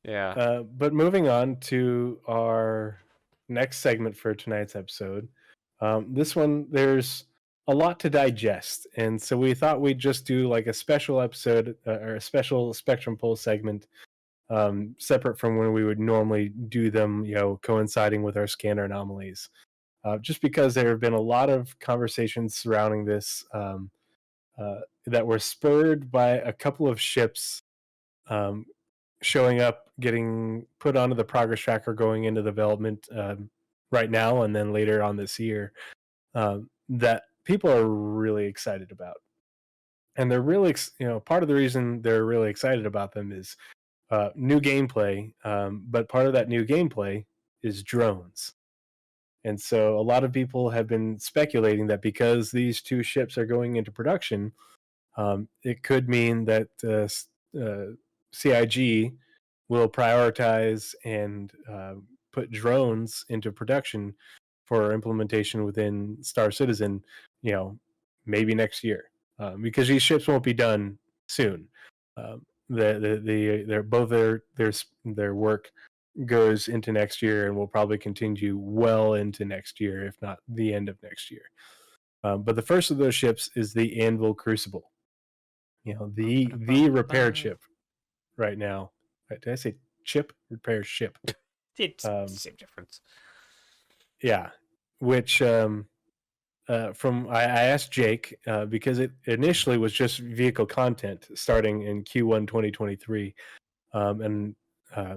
Yeah. But moving on to our next segment for tonight's episode. This one, there's a lot to digest. And so we thought we'd just do like a special episode or a special Spectrum Pulse segment, separate from when we would normally do them, coinciding with our scanner anomalies. Just because there have been a lot of conversations surrounding this that were spurred by a couple of ships um, showing up, getting put onto the progress tracker, going into development right now, and then later on this year, that people are really excited about. And they're really, part of the reason they're really excited about them is new gameplay. But part of that new gameplay is drones. And so a lot of people have been speculating that because these two ships are going into production, it could mean that CIG will prioritize and put drones into production for implementation within Star Citizen, maybe next year, because these ships won't be done soon. Their work goes into next year and will probably continue well into next year, if not the end of next year. But the first of those ships is the Anvil Crucible. The repair chip right now. Did I say chip? Repair ship. It's same difference. Yeah, which from I asked Jake because it initially was just vehicle content starting in Q1 2023, and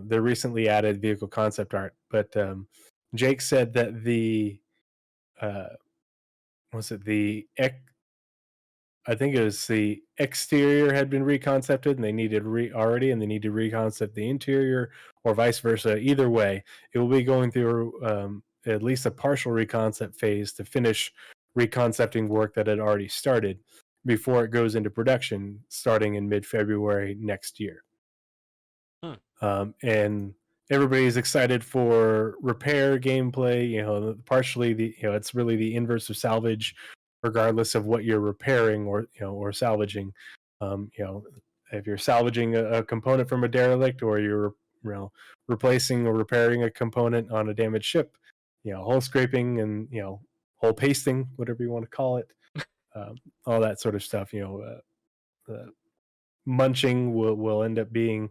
they recently added vehicle concept art. But Jake said that I think it was the exterior had been reconcepted and they needed and they need to reconcept the interior or vice versa. Either way, it will be going through at least a partial reconcept phase to finish reconcepting work that had already started before it goes into production starting in mid-February next year. And everybody's excited for repair gameplay. Partially it's really the inverse of salvage, regardless of what you're repairing or salvaging. If you're salvaging a component from a derelict, or you're replacing or repairing a component on a damaged ship, hull scraping and hull pasting, whatever you want to call it, all that sort of stuff. Munching will end up being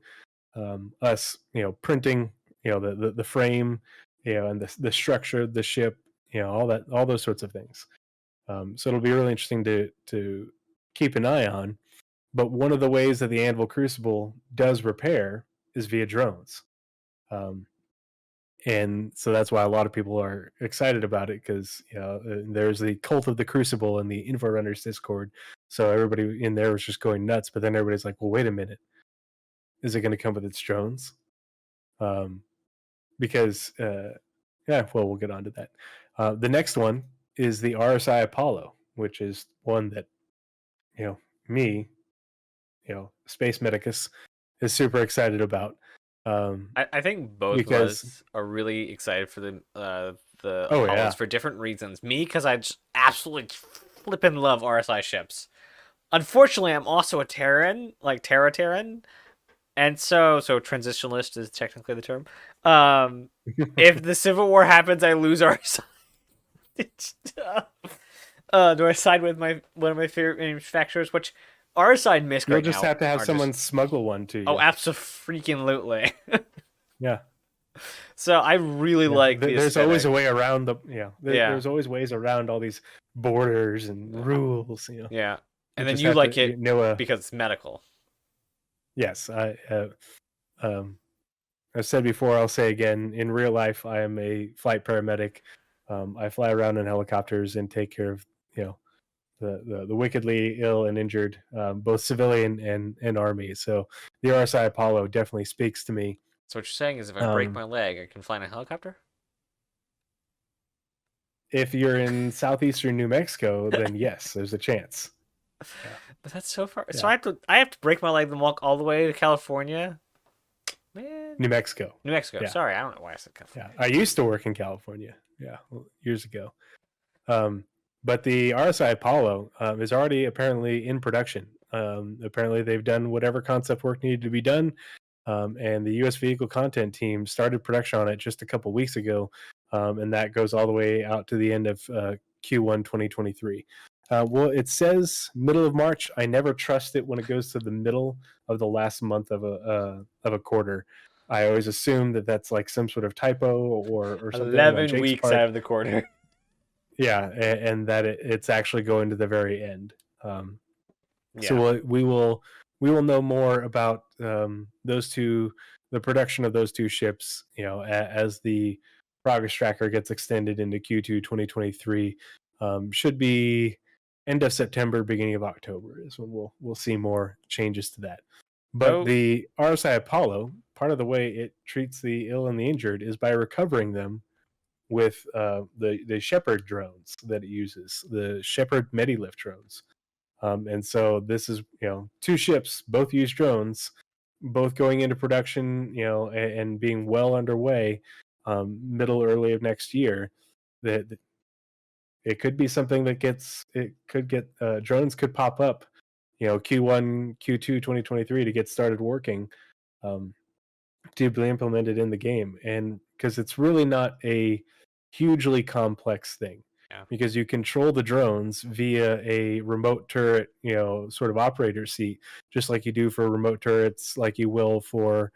us printing the frame, and the structure of the ship, all those sorts of things. So it'll be really interesting to keep an eye on. But one of the ways that the Anvil Crucible does repair is via drones. And so that's why a lot of people are excited about it, because there's the cult of the Crucible in the InfoRunners Discord. So everybody in there was just going nuts. But then everybody's like, well, wait a minute. Is it going to come with its drones? Because, we'll get on to that. The next one is the RSI Apollo, which is one that, me, Space Medicus, is super excited about. I think both of us are really excited for the Apollos for different reasons. Me, because I just absolutely flippin' love RSI ships. Unfortunately, I'm also a Terran, like Terran. And so transitionalist is technically the term. If the Civil War happens, I lose RSI. Do I side with one of my favorite manufacturers, which RSI and MISC right now? You'll just have to have someone smuggle one to you. Oh, absolutely. Yeah. So I really like the there's always a way around there's always ways around all these borders and rules. Yeah. And then you like it because it's medical. Yes, I've said before, I'll say again, in real life, I am a flight paramedic. I fly around in helicopters and take care of, the wickedly ill and injured, both civilian and army. So the RSI Apollo definitely speaks to me. So what you're saying is if I break my leg, I can fly in a helicopter? If you're in southeastern New Mexico, then yes, there's a chance. Yeah. But that's so far. Yeah. So I have to break my leg and walk all the way to California. Man. New Mexico. Yeah. Sorry, I don't know why I said California. Yeah, I used to work in California. Yeah, years ago. But the RSI Apollo is already apparently in production. Apparently, they've done whatever concept work needed to be done. and the U.S. vehicle content team started production on it just a couple weeks ago, and that goes all the way out to the end of Q1 2023. Well, it says middle of March. I never trust it when it goes to the middle of the last month of a quarter. I always assume that that's like some sort of typo or something on 11 Jake's weeks part. out of the quarter. Yeah, and that it's actually going to the very end. Yeah. So we will know more about those two, the production of those two ships, as the progress tracker gets extended into Q2 2023. Should be end of September, beginning of October is when we'll see more changes to that. But So the RSI Apollo, part of the way it treats the ill and the injured is by recovering them with the Shepherd drones that it uses, the Shepherd Medilift drones. And so this is, two ships, both use drones, both going into production, and being well underway, middle early of next year. That it could be something that it could get drones could pop up, Q1, Q2, 2023 to get started working. Um, to be implemented in the game, and because it's really not a hugely complex thing, yeah. because you control the drones via a remote turret, sort of operator seat, just like you do for remote turrets, like you will for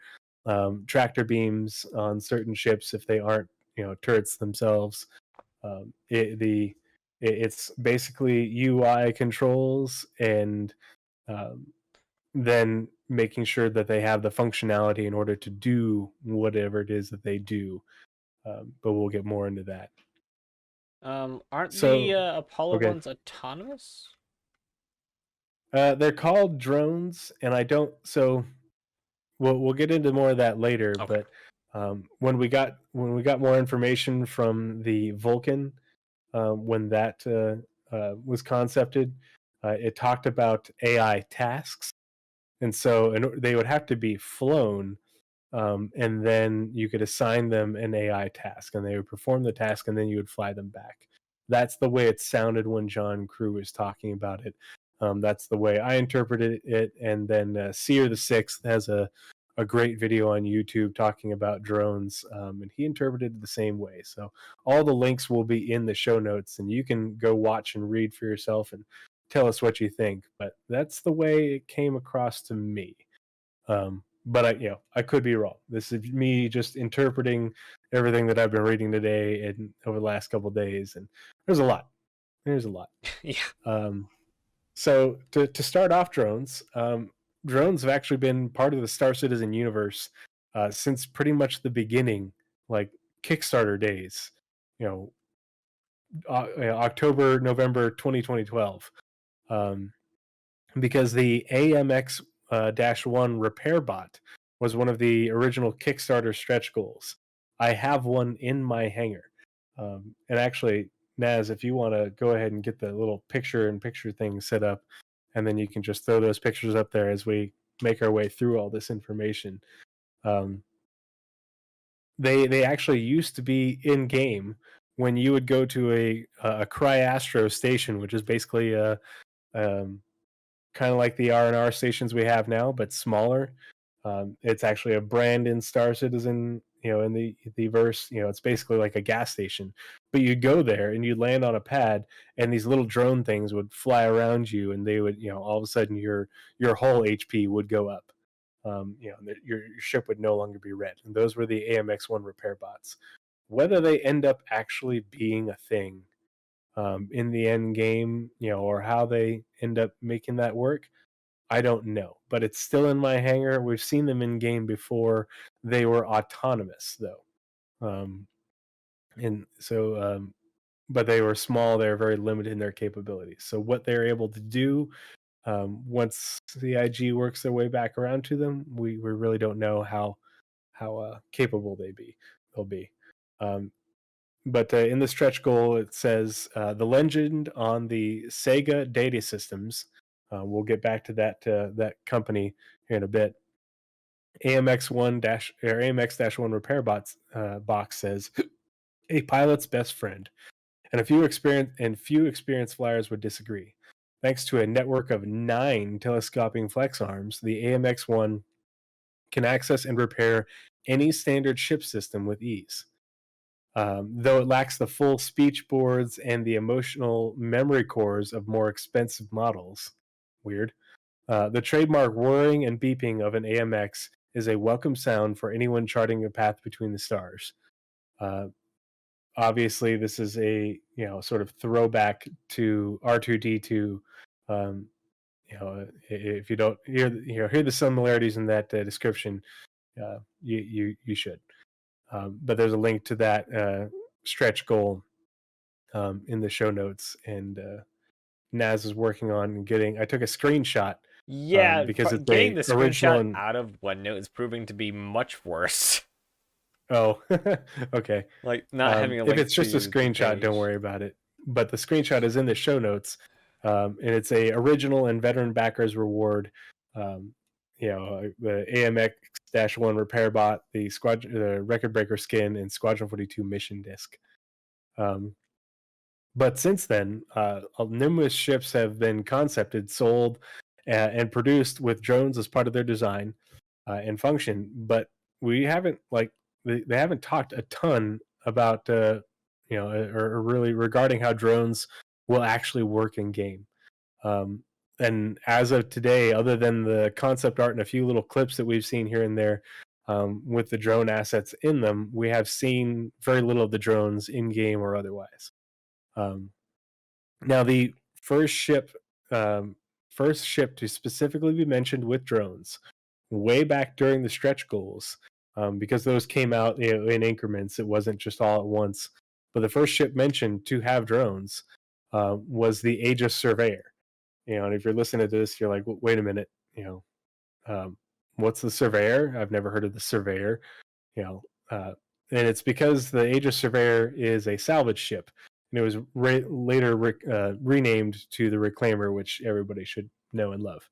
tractor beams on certain ships if they aren't, turrets themselves. It's basically UI controls, and um, then making sure that they have the functionality in order to do whatever it is that they do. But we'll get more into that. aren't the So, Apollo okay. ones autonomous? They're called drones, and I don't. So we'll get into more of that later. Okay. But when we got more information from the Vulcan, when that was concepted, it talked about AI tasks, and so they would have to be flown, and then you could assign them an AI task, and they would perform the task, and then you would fly them back. That's the way it sounded when John Crew was talking about it. That's the way I interpreted it. And then Seer the Sixth has a great video on YouTube talking about drones, and he interpreted it the same way. So all the links will be in the show notes, and you can go watch and read for yourself and tell us what you think. But that's the way it came across to me. But I could be wrong. This is me just interpreting everything that I've been reading today and over the last couple of days, and there's a lot. There's a lot. Yeah. So to start off drones, drones have actually been part of the Star Citizen universe since pretty much the beginning, like Kickstarter days. You know, October, November 2012. Because the AMX -1 repair bot was one of the original Kickstarter stretch goals. I have one in my hangar. And actually, Naz, if you want to go ahead and get the little picture-in-picture thing set up, and then you can just throw those pictures up there as we make our way through all this information. Um, they actually used to be in game when you would go to a Cryastro station, which is basically a kind of like the R&R stations we have now, but smaller. It's actually a brand in Star Citizen, in the verse. It's basically like a gas station. But you'd go there and you'd land on a pad, and these little drone things would fly around you, and they would, all of a sudden your whole HP would go up. Your ship would no longer be red. And those were the AMX-1 repair bots. Whether they end up actually being a thing in the end game, or how they end up making that work, I don't know. But it's still in my hangar. We've seen them in game before. They were autonomous though, and so but they were small. They're very limited in their capabilities. So what they're able to do once CIG works their way back around to them, we really don't know how capable they'll be. Um, but in the stretch goal, it says the legend on the Sega data systems. We'll get back to that company here in a bit. AMX-1 repair box says a pilot's best friend, and few experienced flyers would disagree. Thanks to a network of 9 telescoping flex arms, the AMX-1 can access and repair any standard ship system with ease. Though it lacks the full speech boards and the emotional memory cores of more expensive models. Weird. The trademark whirring and beeping of an AMX is a welcome sound for anyone charting a path between the stars. Uh, Obviously, this is a sort of throwback to R2D2. Um, if you don't hear the similarities in that description, you should. But there's a link to that stretch goal in the show notes, and Naz is working on getting. I took a screenshot. Yeah, because it's getting a the original. screenshot out of OneNote is proving to be much worse. Oh, okay. Like not having a link. If it's just a screenshot, don't worry about it. But the screenshot is in the show notes, and it's a original and veteran backers reward. The AMX-1 repair bot, the record breaker skin, and Squadron 42 mission disc. But since then, numerous ships have been concepted, sold, and produced with drones as part of their design and function. But we haven't they haven't talked a ton about or really regarding how drones will actually work in game. And as of today, other than the concept art and a few little clips that we've seen here and there with the drone assets in them, we have seen very little of the drones in game or otherwise. Now, the first ship to specifically be mentioned with drones, way back during the stretch goals, because those came out in increments. It wasn't just all at once. But the first ship mentioned to have drones was the Aegis Surveyor. And if you're listening to this, you're like, wait a minute, what's the Surveyor? I've never heard of the Surveyor. And it's because the Aegis Surveyor is a salvage ship, and it was later renamed to the Reclaimer, which everybody should know and love.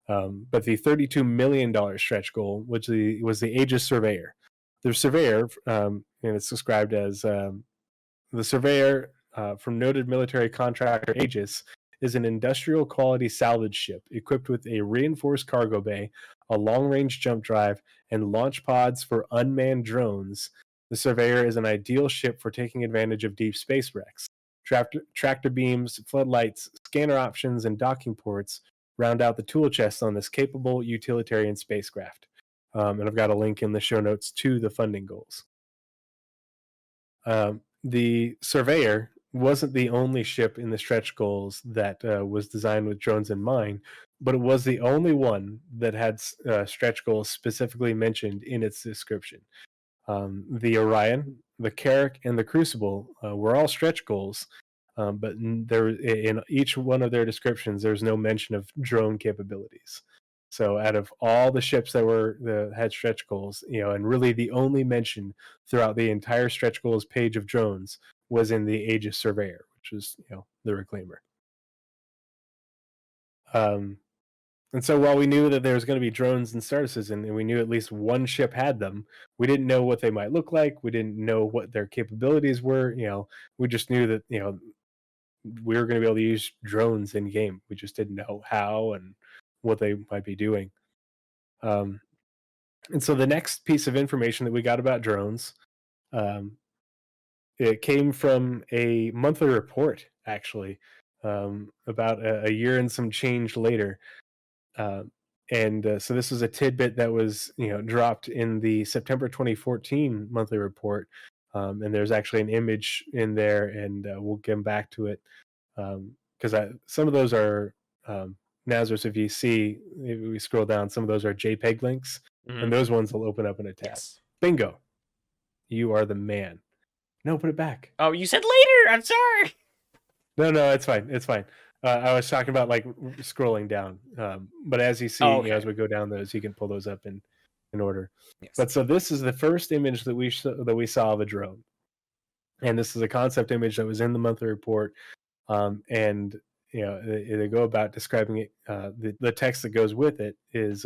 But the $32 million stretch goal, which was the Aegis Surveyor. The Surveyor, and it's described as the Surveyor from noted military contractor Aegis, is an industrial quality salvage ship equipped with a reinforced cargo bay, a long-range jump drive, and launch pods for unmanned drones. The Surveyor is an ideal ship for taking advantage of deep space wrecks. Tractor beams, floodlights, scanner options, and docking ports round out the tool chest on this capable utilitarian spacecraft. And I've got a link in the show notes to the funding goals. The Surveyor wasn't the only ship in the stretch goals that was designed with drones in mind, but it was the only one that had stretch goals specifically mentioned in its description. The Orion, the Carrack, and the Crucible were all stretch goals, but there in each one of their descriptions, there's no mention of drone capabilities. So out of all the ships that had stretch goals, and really the only mention throughout the entire stretch goals page of drones was in the Aegis Surveyor, which is the Reclaimer. And so while we knew that there was going to be drones and Star Citizen, and we knew at least one ship had them, we didn't know what they might look like. We didn't know what their capabilities were. We just knew that we were going to be able to use drones in game. We just didn't know how and what they might be doing. And so the next piece of information that we got about drones, it came from a monthly report, actually, about a year and some change later. So this was a tidbit that was dropped in the September 2014 monthly report, and there's actually an image in there, and we'll get back to it because some of those are Nazeris. If you see, if we scroll down, some of those are JPEG links, and those ones will open up in a tab. Yes. Bingo, you are the man. No, put it back. Oh, you said later. I'm sorry. No, it's fine. It's fine. I was talking about like scrolling down, but as you see, as we go down those, you can pull those up in order. Yes. But so this is the first image that we saw of a drone, and this is a concept image that was in the monthly report, and they go about describing it. The text that goes with it is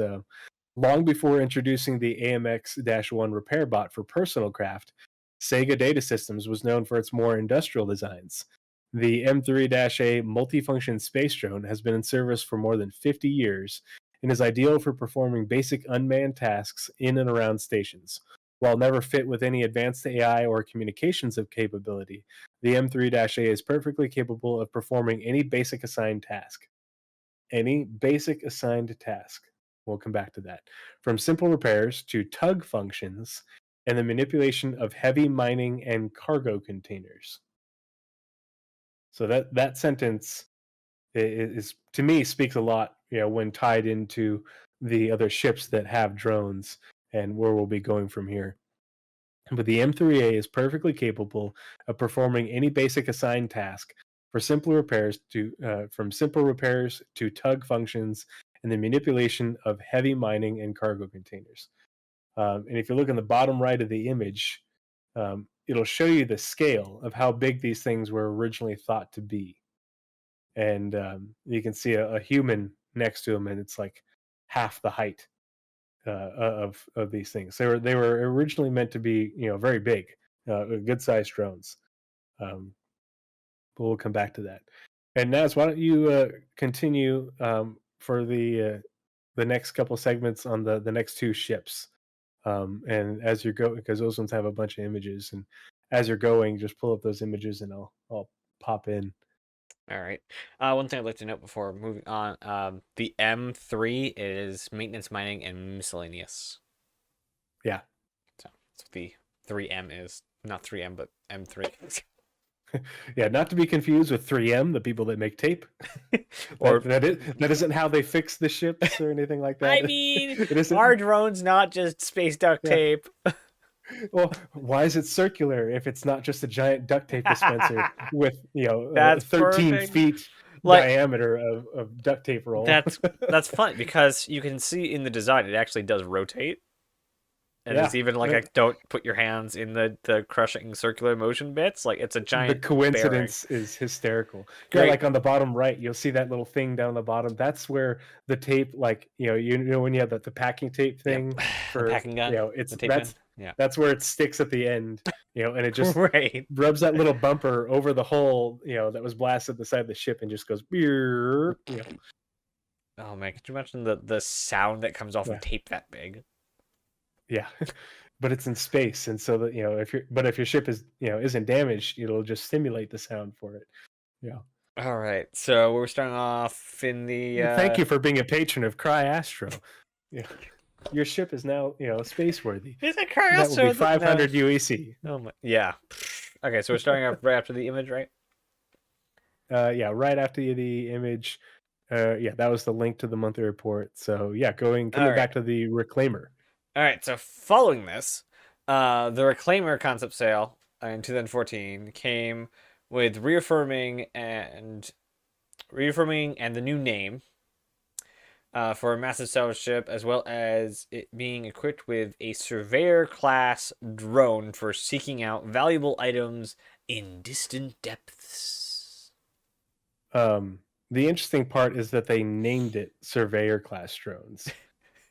long before introducing the AMX-1 repair bot for personal craft, Sega Data Systems was known for its more industrial designs. The M3-A multifunction space drone has been in service for more than 50 years and is ideal for performing basic unmanned tasks in and around stations. While never fit with any advanced AI or communications of capability, the M3-A is perfectly capable of performing any basic assigned task. Any basic assigned task. We'll come back to that. From simple repairs to tug functions and the manipulation of heavy mining and cargo containers. So that sentence is to me speaks a lot, when tied into the other ships that have drones and where we'll be going from here. But the M3A is perfectly capable of performing any basic assigned task for simple repairs from simple repairs to tug functions and the manipulation of heavy mining and cargo containers. And if you look in the bottom right of the image, it'll show you the scale of how big these things were originally thought to be. And you can see a human next to them, and it's like half the height of these things. They were originally meant to be, very big, good sized drones. But we'll come back to that. And Naz, why don't you continue for the next couple segments on the next two ships? And as you're going, because those ones have a bunch of images, and as you're going, just pull up those images, and I'll pop in. All right. One thing I'd like to note before moving on, the M3 is maintenance, mining, and miscellaneous. Yeah. So that's what the 3M is. Not 3M, but M3. Yeah, not to be confused with 3M, the people that make tape. Or that isn't how they fix the ships or anything like that. I mean, our drone's not just space duct tape. Well, why is it circular if it's not just a giant duct tape dispenser with 13 perfect. feet diameter of duct tape roll? That's fun because you can see in the design it actually does rotate. And it's even like a don't put your hands in the crushing circular motion bits. Like it's a giant. The coincidence is hysterical. Yeah, like on the bottom right, you'll see that little thing down the bottom. That's where the tape, like you know when you have the packing tape thing for the packing gun. That's where it sticks at the end. And it just rubs that little bumper over the hole. That was blasted at the side of the ship and just goes. Oh man, could you imagine the sound that comes off of tape that big? Yeah, but it's in space, and so that if your ship is isn't damaged, it'll just simulate the sound for it. Yeah. All right, so we're starting off in the. Thank you for being a patron of Cry Astro. Yeah, your ship is now space worthy. Is it Cry Astro? That will be 500 UEC. Oh my, yeah. Okay, so we're starting off right after the image, right? Yeah, right after the image. Yeah, that was the link to the monthly report. So yeah, coming back to the Reclaimer. All right, so following this, the Reclaimer concept sale in 2014 came with reaffirming and the new name for a massive salvage ship, as well as it being equipped with a Surveyor class drone for seeking out valuable items in distant depths. The interesting part is that they named it Surveyor class drones.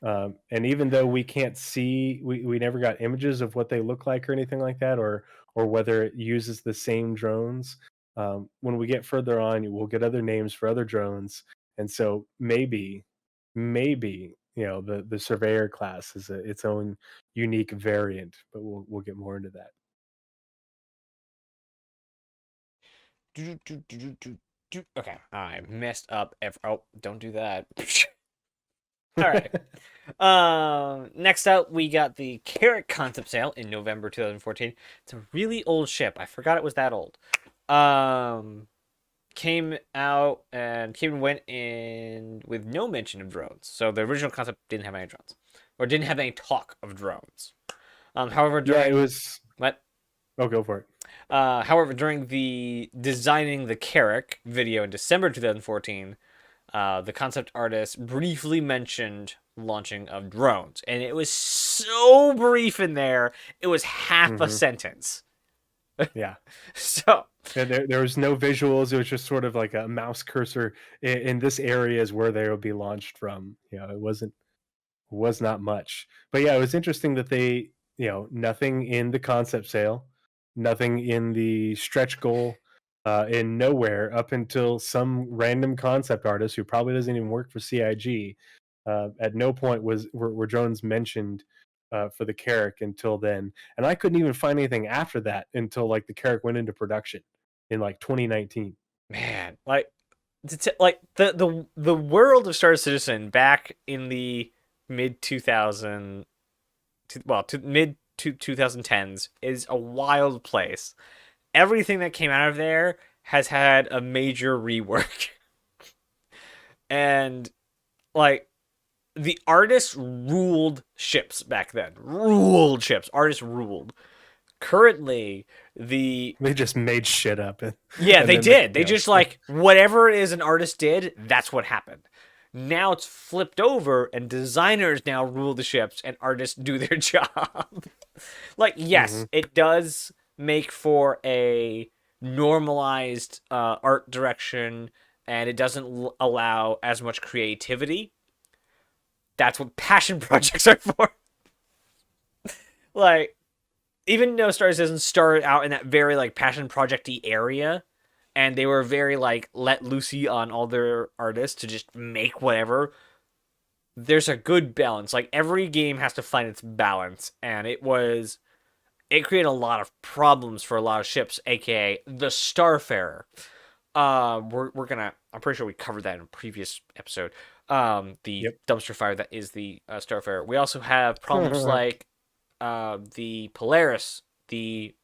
And even though we can't see, we never got images of what they look like or anything like that, or whether it uses the same drones. When we get further on, we'll get other names for other drones, and so maybe the Surveyor class is its own unique variant, but we'll get more into that. Okay, I messed up. Oh, don't do that. All right. Next up, we got the Carrack concept sale in November 2014. It's a really old ship. I forgot it was that old. Came out and came and went in with no mention of drones. So the original concept didn't have any drones, or didn't have any talk of drones. However, it was what? Oh, go for it. However, during the designing the Carrack video in December 2014. The concept artist briefly mentioned launching of drones, and it was so brief in there, it was half a sentence. Yeah. So there was no visuals. It was just sort of like a mouse cursor in this area is where they will be launched from. It was not much. But yeah, it was interesting that they, nothing in the concept sale, nothing in the stretch goal. In nowhere up until some random concept artist who probably doesn't even work for CIG At no point were drones mentioned for the Carrack until then, and I couldn't even find anything after that until like the Carrack went into production in like 2019. Man, like the world of Star Citizen back in the mid 2000, to mid 2010s is a wild place. Everything that came out of there has had a major rework. And like the artists ruled ships back then. Ruled ships. Artists ruled. Currently, they just made shit up. Yeah, they did. They just like whatever it is an artist did, that's what happened. Now it's flipped over, and designers now rule the ships, and artists do their job. Like, yes, it does make for a normalized art direction, and it doesn't allow as much creativity. That's what passion projects are for. Like, even though Star Citizen started out in that very like passion project-y area, and they were very like let loosey on all their artists to just make whatever, there's a good balance. Like every game has to find its balance, and it created a lot of problems for a lot of ships, aka the Starfarer. I'm pretty sure we covered that in a previous episode. The dumpster fire that is the Starfarer. We also have problems like the Polaris, the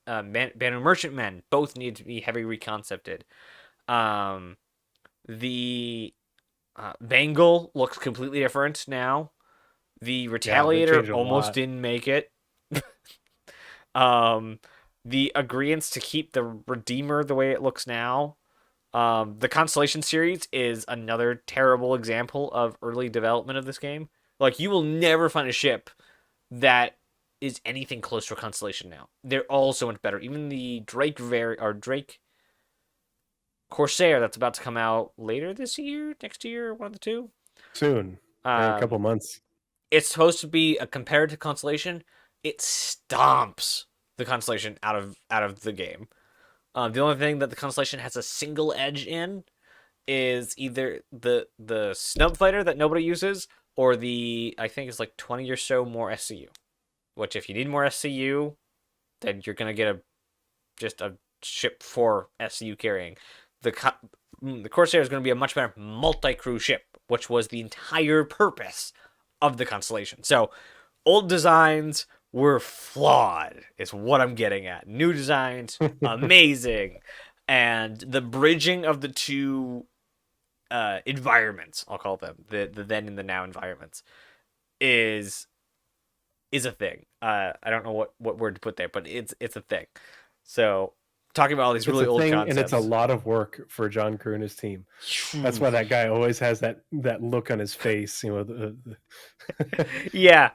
Banu Merchantmen, both need to be heavy reconcepted. The Bengal looks completely different now. The Retaliator almost didn't make it. The agreements to keep the Redeemer the way it looks now. The Constellation series is another terrible example of early development of this game. Like, you will never find a ship that is anything close to a Constellation now. They're all so much better. Even the Drake Corsair that's about to come out later this year, next year, one of the two. Soon. In a couple months. It's supposed to be a comparative Constellation. It stomps the Constellation out of the game. The only thing that the Constellation has a single edge in is either the snub fighter that nobody uses, or I think it's like 20 or so more SCU. Which, if you need more SCU, then you're gonna get just a ship for SCU carrying. The Corsair is going to be a much better multi-crew ship, which was the entire purpose of the Constellation. So, old designs were flawed, is what I'm getting at. New designs, amazing. And the bridging of the two environments, I'll call them, the then and the now environments, is a thing. I don't know what word to put there, but it's a thing. So, talking about all these really old concepts. And it's a lot of work for John Crew and his team. That's why that guy always has that look on his face, you know. Yeah.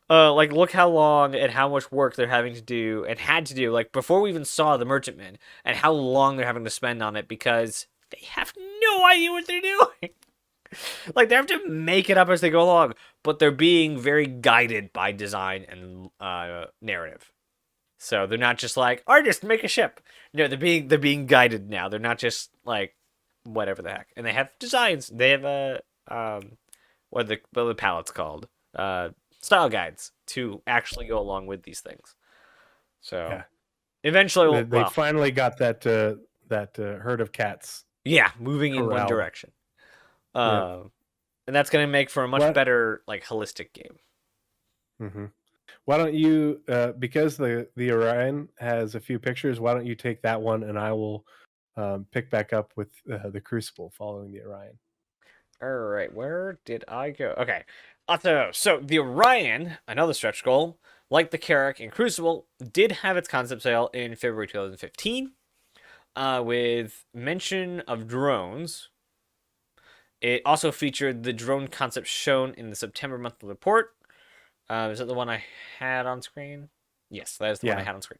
Like, look how long and how much work they're having to do and had to do, like, before we even saw the Merchantmen, and how long they're having to spend on it because they have no idea what they're doing. Like, they have to make it up as they go along, but they're being very guided by design and narrative. So they're not just like, artists, make a ship. No, they're being guided now. They're not just like whatever the heck. And they have designs. They have what are the palettes called? Style guides to actually go along with these things. So eventually they finally got that herd of cats. Yeah, moving in one direction. And that's going to make for a much better like holistic game. Mm-hmm. Why don't you, because the Orion has a few pictures, why don't you take that one and I will pick back up with the Crucible following the Orion. All right, where did I go? Okay, so the Orion, another stretch goal, like the Carrack and Crucible, did have its concept sale in February 2015 with mention of drones. It also featured the drone concept shown in the September monthly report. Is that the one I had on screen? Yes, that is the one I had on screen.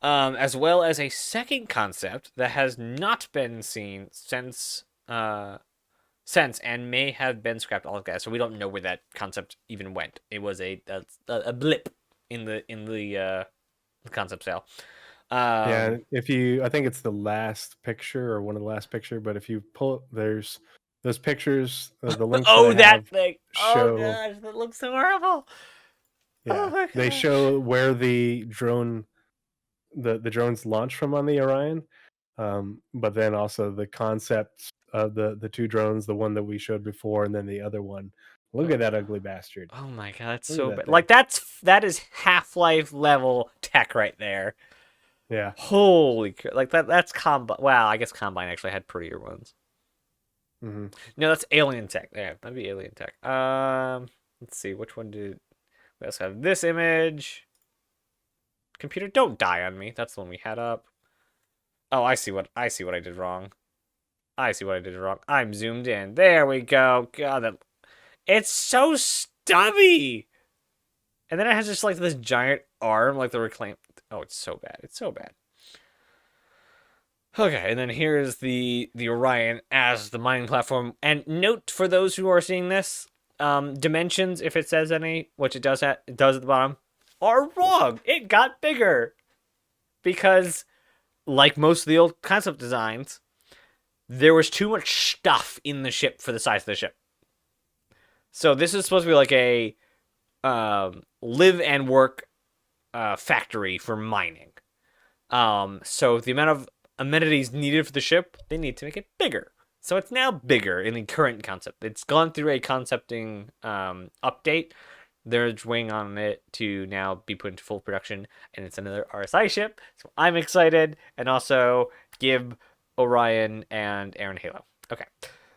As well as a second concept that has not been seen since and may have been scrapped altogether. So we don't know where that concept even went. It was a blip in the concept sale. I think it's the last picture or one of the last picture. But if you pull, there's those pictures, the links Oh, that I that have thing! Oh show. gosh, that looks so horrible. Oh Yeah, my they gosh. show where the drones launch from on the Orion, but then also the concept of the two drones, the one that we showed before, and then the other one. Look at that ugly bastard! Oh my god, that's Look at so that bad. thing. Like that is Half-Life level tech right there. Yeah. Holy crap. Like that's Combine. Wow, I guess Combine actually had prettier ones. Mm-hmm. No, that's Alien Tech. Yeah, that'd be Alien Tech. Let's see, which one did we also have this image? Computer, don't die on me. That's the one we had up. Oh, I see what I did wrong. I see what I did wrong. I'm zoomed in. There we go. God, it's so stubby. And then it has just like this giant arm, like the reclaim. Oh, it's so bad. It's so bad. Okay, and then here's the Orion as the mining platform. And note for those who are seeing this, dimensions, if it says any, which it does at the bottom, are wrong. It got bigger because, like most of the old concept designs, there was too much stuff in the ship for the size of the ship. So this is supposed to be like a live and work factory for mining. So the amount of amenities needed for the ship, they need to make it bigger. So it's now bigger in the current concept. It's gone through a concepting update. There's waiting on it to now be put into full production, and it's another RSI ship. So I'm excited, and also give Orion and Aaron Halo. Okay.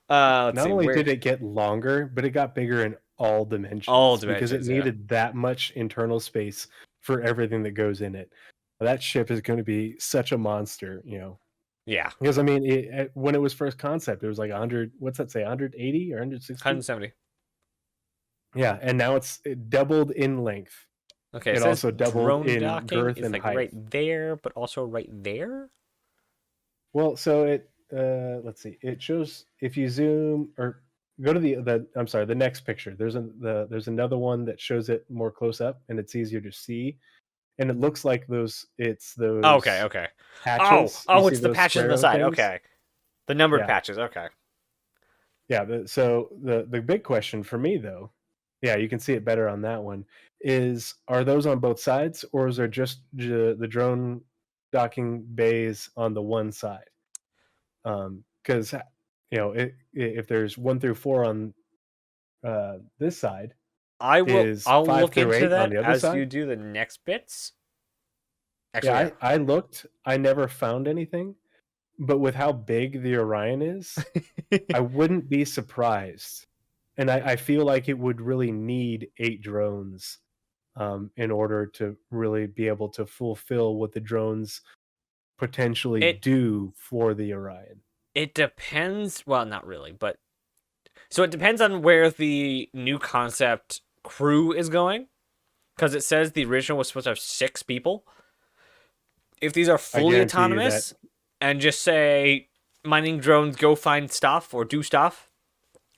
Not only did it get longer, but it got bigger in all dimensions because it needed that much internal space for everything that goes in it. That ship is going to be such a monster, Yeah. Because I mean, when it was first concept, it was like 100. What's that say? 180 or 160? 170. Yeah, and now it doubled in length. Okay. It also doubled in docking girth is and like height. right there, but also right there. Well, so it let's see. It shows if you zoom or go to the next picture. There's another one that shows it more close up and it's easier to see. And it looks like those Okay. patches. Oh, it's the patches on the side. Things? Okay. The numbered patches. Okay. Yeah, so the big question for me though, yeah, you can see it better on that one, are those on both sides or is there just the drone docking bays on the one side? Because if there's 1 through 4 on this side, I'll look into that on the other as side? you do the next bits. Actually, yeah, I looked. I never found anything, but with how big the Orion is, I wouldn't be surprised. And I feel like it would really need 8 drones in order to really be able to fulfill what the drones potentially do for the Orion. It depends. Well, not really, but so it depends on where the new concept crew is going, because it says the original was supposed to have 6 people. If these are fully autonomous and just say mining drones go find stuff or do stuff,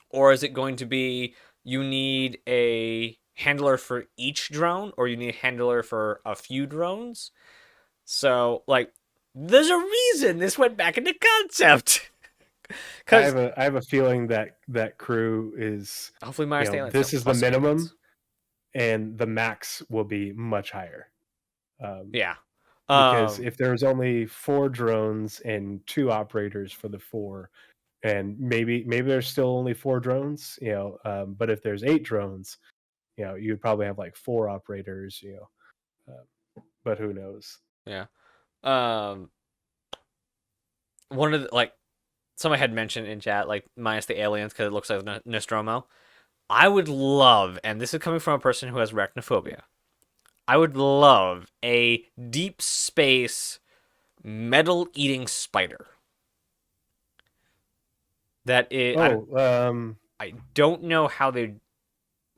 or is it going to be you need a handler for each drone or you need a handler for a few drones? So, like, there's a reason this went back into concept. I have a feeling that crew is hopefully this is the minimum, and the max will be much higher. Yeah, because if there's only 4 drones and 2 operators for the 4, and maybe there's still only 4 drones, but if there's 8 drones, you'd probably have like 4 operators, but who knows? Yeah. One of the, somebody had mentioned in chat, minus the aliens because it looks like Nostromo. I would love, and this is coming from a person who has arachnophobia, I would love a deep space metal eating spider. I don't know how they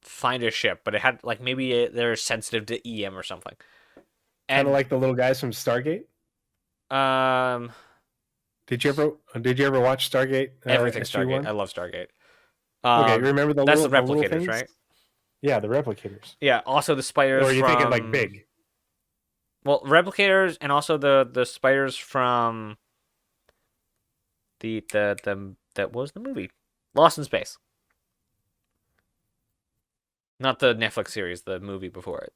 find a ship, but it had maybe they're sensitive to EM or something. Kind of like the little guys from Stargate. Did you ever watch Stargate? Everything Stargate. I love Stargate. Okay, remember the replicators, right? Yeah, the replicators. Yeah, also the spiders. Or are you thinking big? Well, replicators and also the spiders from the that was the movie. Lost in Space. Not the Netflix series, the movie before it.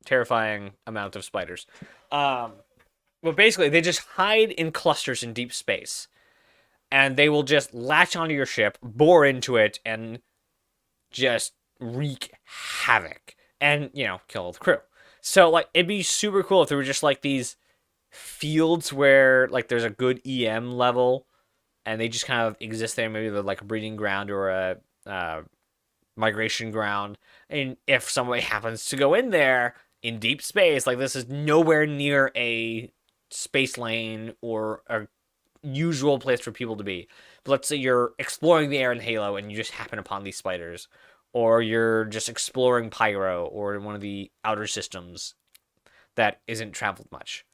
Terrifying amount of spiders. But basically, they just hide in clusters in deep space. And they will just latch onto your ship, bore into it, and just wreak havoc. And, kill all the crew. So, like, it'd be super cool if there were just, like, these fields where, like, there's a good EM level, and they just kind of exist there. Maybe they're, like, a breeding ground or a migration ground. And if somebody happens to go in there in deep space, like, this is nowhere near a space lane or a usual place for people to be. But let's say you're exploring the air in Halo and you just happen upon these spiders, or you're just exploring Pyro or one of the outer systems that isn't traveled much,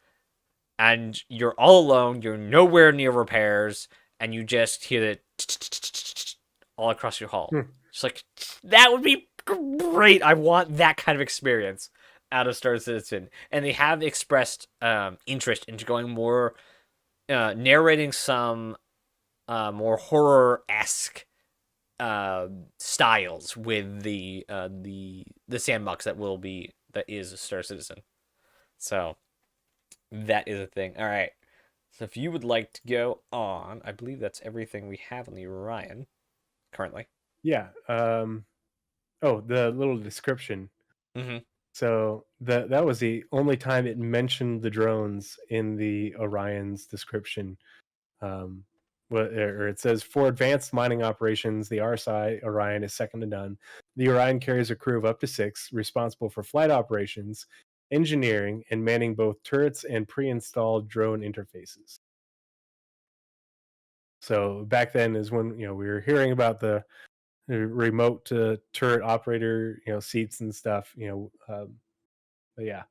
and you're all alone, you're nowhere near repairs, and you just hear it all across your hull. It's like, that would be great. I want that kind of experience out of Star Citizen. And they have expressed interest into going more, narrating some more horror-esque styles with the sandbox that is Star Citizen. So that is a thing. All right. So if you would like to go on, I believe that's everything we have on the Orion currently. Yeah. The little description. Mm-hmm. So that was the only time it mentioned the drones in the Orion's description. Or it says, for advanced mining operations, the RSI Orion is second to none. The Orion carries a crew of up to 6, responsible for flight operations, engineering, and manning both turrets and pre-installed drone interfaces. So back then is when we were hearing about the remote turret operator seats and stuff. But yeah.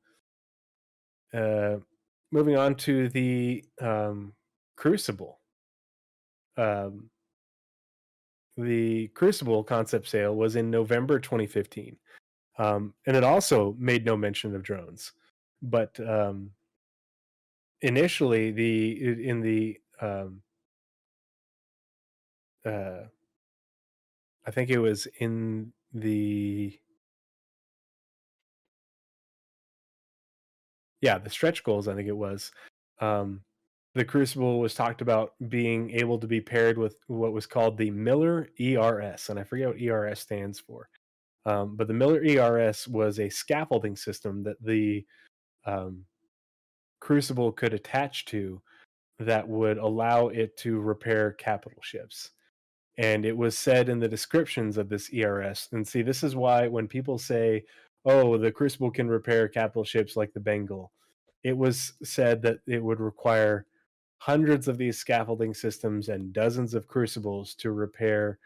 Moving on to the Crucible. The Crucible concept sale was in November 2015. And it also made no mention of drones. But initially, I think it was in the stretch goals, I think it was. The Crucible was talked about being able to be paired with what was called the Miller ERS, and I forget what ERS stands for. But the Miller ERS was a scaffolding system that the Crucible could attach to that would allow it to repair capital ships. And it was said in the descriptions of this ERS, and see, this is why when people say, oh, the Crucible can repair capital ships like the Bengal, it was said that it would require hundreds of these scaffolding systems and dozens of Crucibles to repair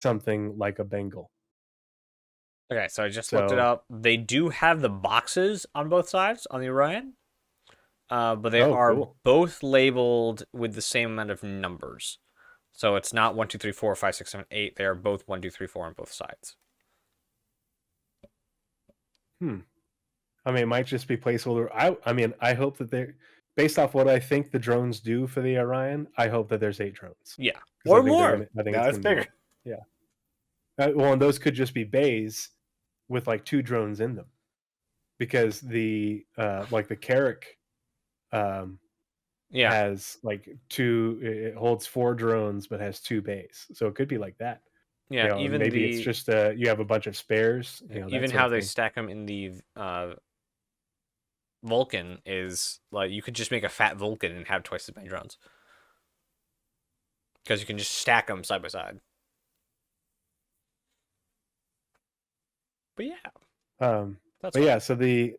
something like a Bengal. Okay, so I just looked it up. They do have the boxes on both sides on the Orion, but they are both labeled with the same amount of numbers. So it's not 1, 2, 3, 4, 5, 6, 7, 8. They are both 1, 2, 3, 4 on both sides. I mean, it might just be placeholder. I hope that they're based off what I think the drones do for the Orion. I hope that there's 8 drones. Yeah, or more. I think it's bigger. Yeah. Well, and those could just be bays with like 2 drones in them, because the like the Carrack has like 2. It holds 4 drones, but has 2 bays, so it could be like that. Yeah, even maybe it's just you have a bunch of spares. Even how they stack them in the Vulcan is like, you could just make a fat Vulcan and have twice as many drones, because you can just stack them side by side. But yeah, so the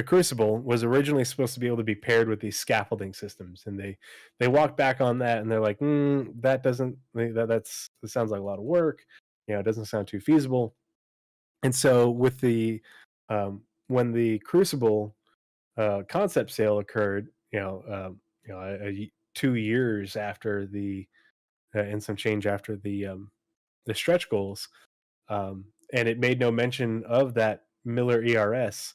Crucible was originally supposed to be able to be paired with these scaffolding systems, and they walked back on that, and they're like, that sounds like a lot of work. It doesn't sound too feasible. And so with the when the Crucible concept sale occurred, 2 years after the and some change after the stretch goals, and it made no mention of that Miller ERS.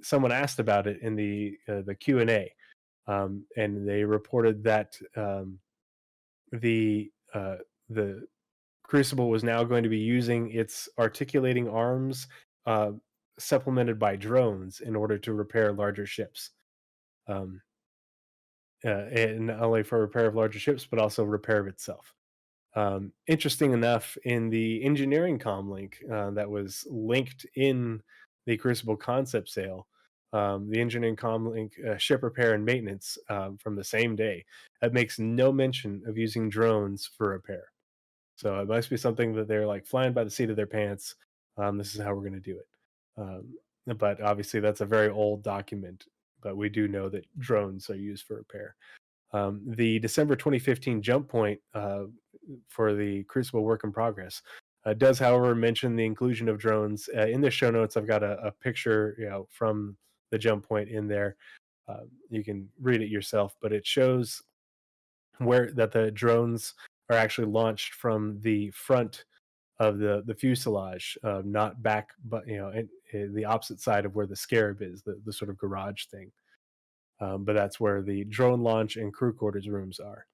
Someone asked about it in the Q&A, and they reported that the Crucible was now going to be using its articulating arms, uh, supplemented by drones, in order to repair larger ships. Um, and not only for repair of larger ships, but also repair of itself. Interesting enough, in the engineering comlink that was linked in the Crucible concept sale, the engineering comlink ship repair and maintenance from the same day, that makes no mention of using drones for repair. So it must be something that they're like flying by the seat of their pants. This is how we're going to do it. But obviously, that's a very old document. But we do know that drones are used for repair. The December 2015 jump point for the Crucible work in progress does, however, mention the inclusion of drones. In the show notes, I've got a picture, from the jump point in there. You can read it yourself, but it shows where that the drones are actually launched from the front of the fuselage, not back, but in the opposite side of where the Scarab is, the sort of garage thing. But that's where the drone launch and crew quarters rooms are.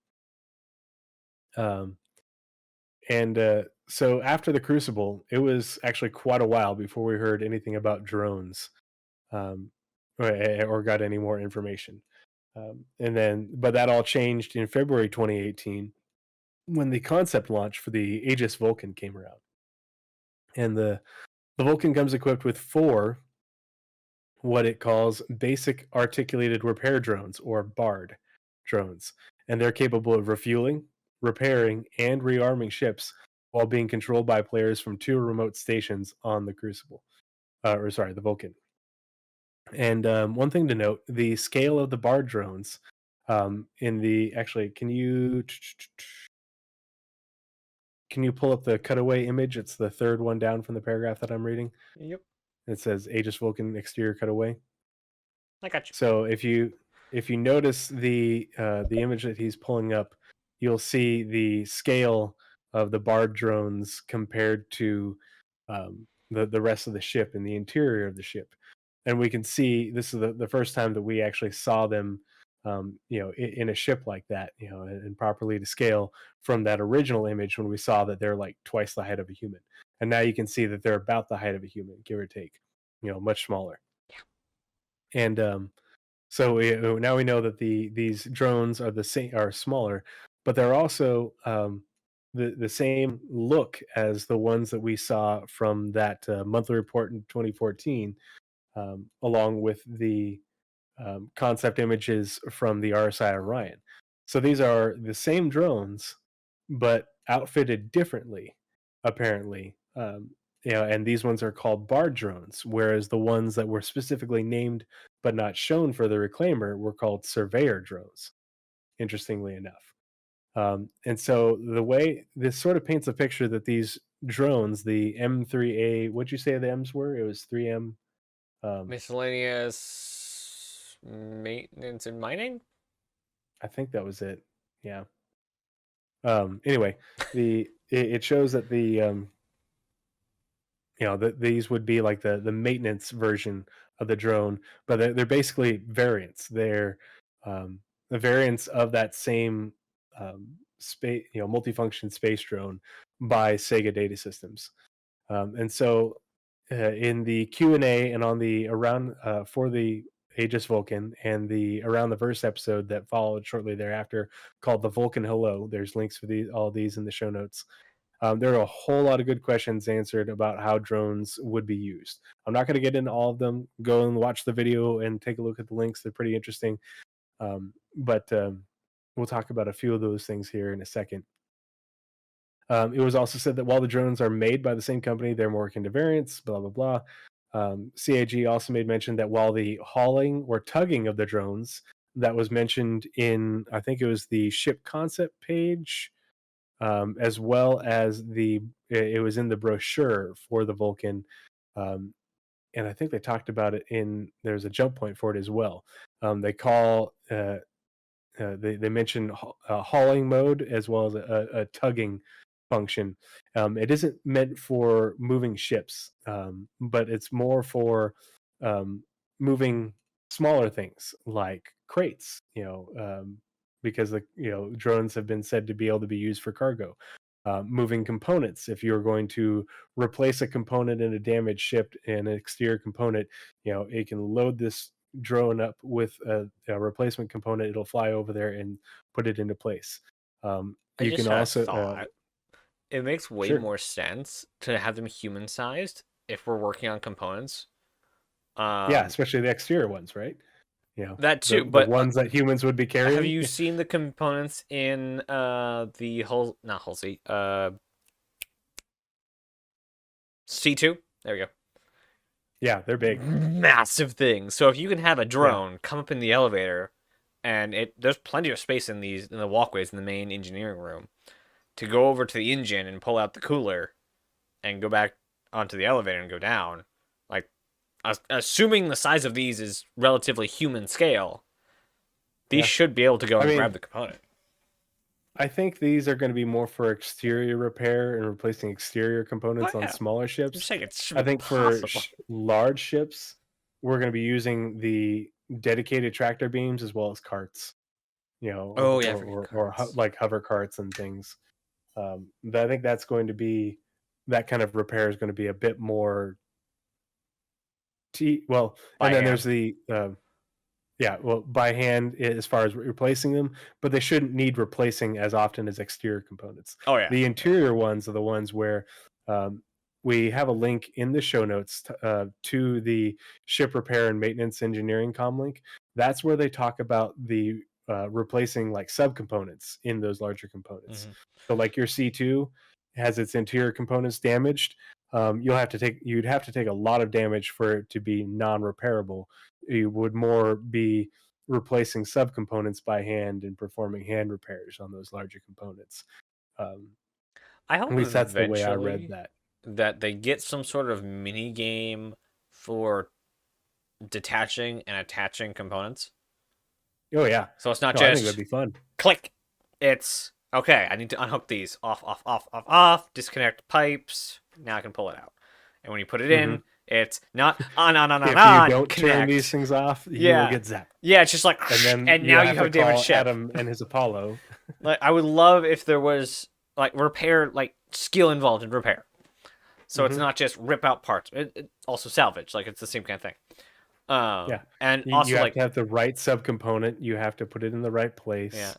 Um, and so after the Crucible, it was actually quite a while before we heard anything about drones, um, or got any more information. But that all changed in February 2018 when the concept launch for the Aegis Vulcan came around. And the Vulcan comes equipped with 4 what it calls basic articulated repair drones, or BARD drones, and they're capable of refueling, repairing, and rearming ships while being controlled by players from 2 remote stations on the Crucible, the Vulcan. And one thing to note: the scale of the BARD drones. Can you pull up the cutaway image? It's the third one down from the paragraph that I'm reading. Yep. It says Aegis Vulcan exterior cutaway. I got you. So if you notice the image that he's pulling up, you'll see the scale of the BARD drones compared to the rest of the ship and the interior of the ship. And we can see this is the first time that we actually saw them, in a ship like that, and properly to scale from that original image when we saw that they're like twice the height of a human. And now you can see that they're about the height of a human, give or take, much smaller. And so now we know that these drones are are smaller, but they're also the same look as the ones that we saw from that monthly report in 2014, along with the concept images from the RSI Orion. So these are the same drones, but outfitted differently, apparently. And these ones are called BARD drones, whereas the ones that were specifically named but not shown for the Reclaimer were called Surveyor drones, interestingly enough. And so the way this sort of paints a picture that these drones, the M3A, what'd you say the M's were? It was 3M. Miscellaneous maintenance and mining? I think that was it. Yeah. Anyway, it shows that that these would be like the maintenance version of the drone, but they're basically variants. They're the variants of that same space, multifunction space drone by Sega Data Systems. And so in the Q&A and on the around for the Aegis Vulcan and the Around the Verse episode that followed shortly thereafter, called the Vulcan Hello. There's links for all these in the show notes. There are a whole lot of good questions answered about how drones would be used. I'm not going to get into all of them. Go and watch the video and take a look at the links. They're pretty interesting. But we'll talk about a few of those things here in a second. It was also said that while the drones are made by the same company, they're more akin to variants, blah, blah, blah. CAG also made mention that while the hauling or tugging of the drones that was mentioned in, I think it was the ship concept page, as well as it was in the brochure for the Vulcan. And I think they talked about it there's a jump point for it as well. They call, they mention hauling mode as well as a tugging function. It isn't meant for moving ships, but it's more for moving smaller things like crates, because drones have been said to be able to be used for cargo. Moving components. If you're going to replace a component in a damaged ship, an exterior component, it can load this drone up with a replacement component. It'll fly over there and put it into place. I You just can had a also thought. It makes way sure. more sense to have them human sized if we're working on components. Yeah, especially the exterior ones, right? That too, the but ones that humans would be have carrying. you seen the components in the whole not Halsey C2? There we go. Yeah, they're big, Massive things. So if you can have a yeah. drone come up in the elevator, and there's plenty of space in the walkways in the main engineering room to go over to the engine and pull out the cooler, and go back onto the elevator and go down. Like, assuming the size of these is relatively human scale, these Yeah. should be able to go and grab the component. I think these are going to be more for exterior repair and replacing exterior components on smaller I'm ships. saying it should I be think possible. for large ships, we're going to be using the dedicated tractor beams as well as carts, Oh yeah, or like hover carts and things. But I think that's going to be that kind of repair is going to be a bit more. And then there's the yeah, well, by hand as far as replacing them, but they shouldn't need replacing as often as exterior components. Oh yeah. The interior ones are the ones where we have a link in the show notes to the ship repair and maintenance engineering link. That's where they talk about the replacing like subcomponents in those larger components. Mm-hmm. So like your C2 has its interior components damaged. You'd have to take a lot of damage for it to be non-repairable. You would more be replacing subcomponents by hand and performing hand repairs on those larger components. I hope at least that's the way I read that they get some sort of mini game for detaching and attaching components. Oh yeah. So it's not I think that'd be fun. Click. It's okay. I need to unhook these. Off. Disconnect pipes. Now I can pull it out. And when you put it in, it's not on. If you don't turn these things off, you will get zapped. Yeah, it's just like, and now you have a damaged ship. Adam and his Apollo. Like, I would love if there was like repair, like skill involved in repair. So it's not just rip out parts. It also salvage. Like, it's the same kind of thing. Yeah, and also you have to have the right subcomponent. You have to put it in the right place.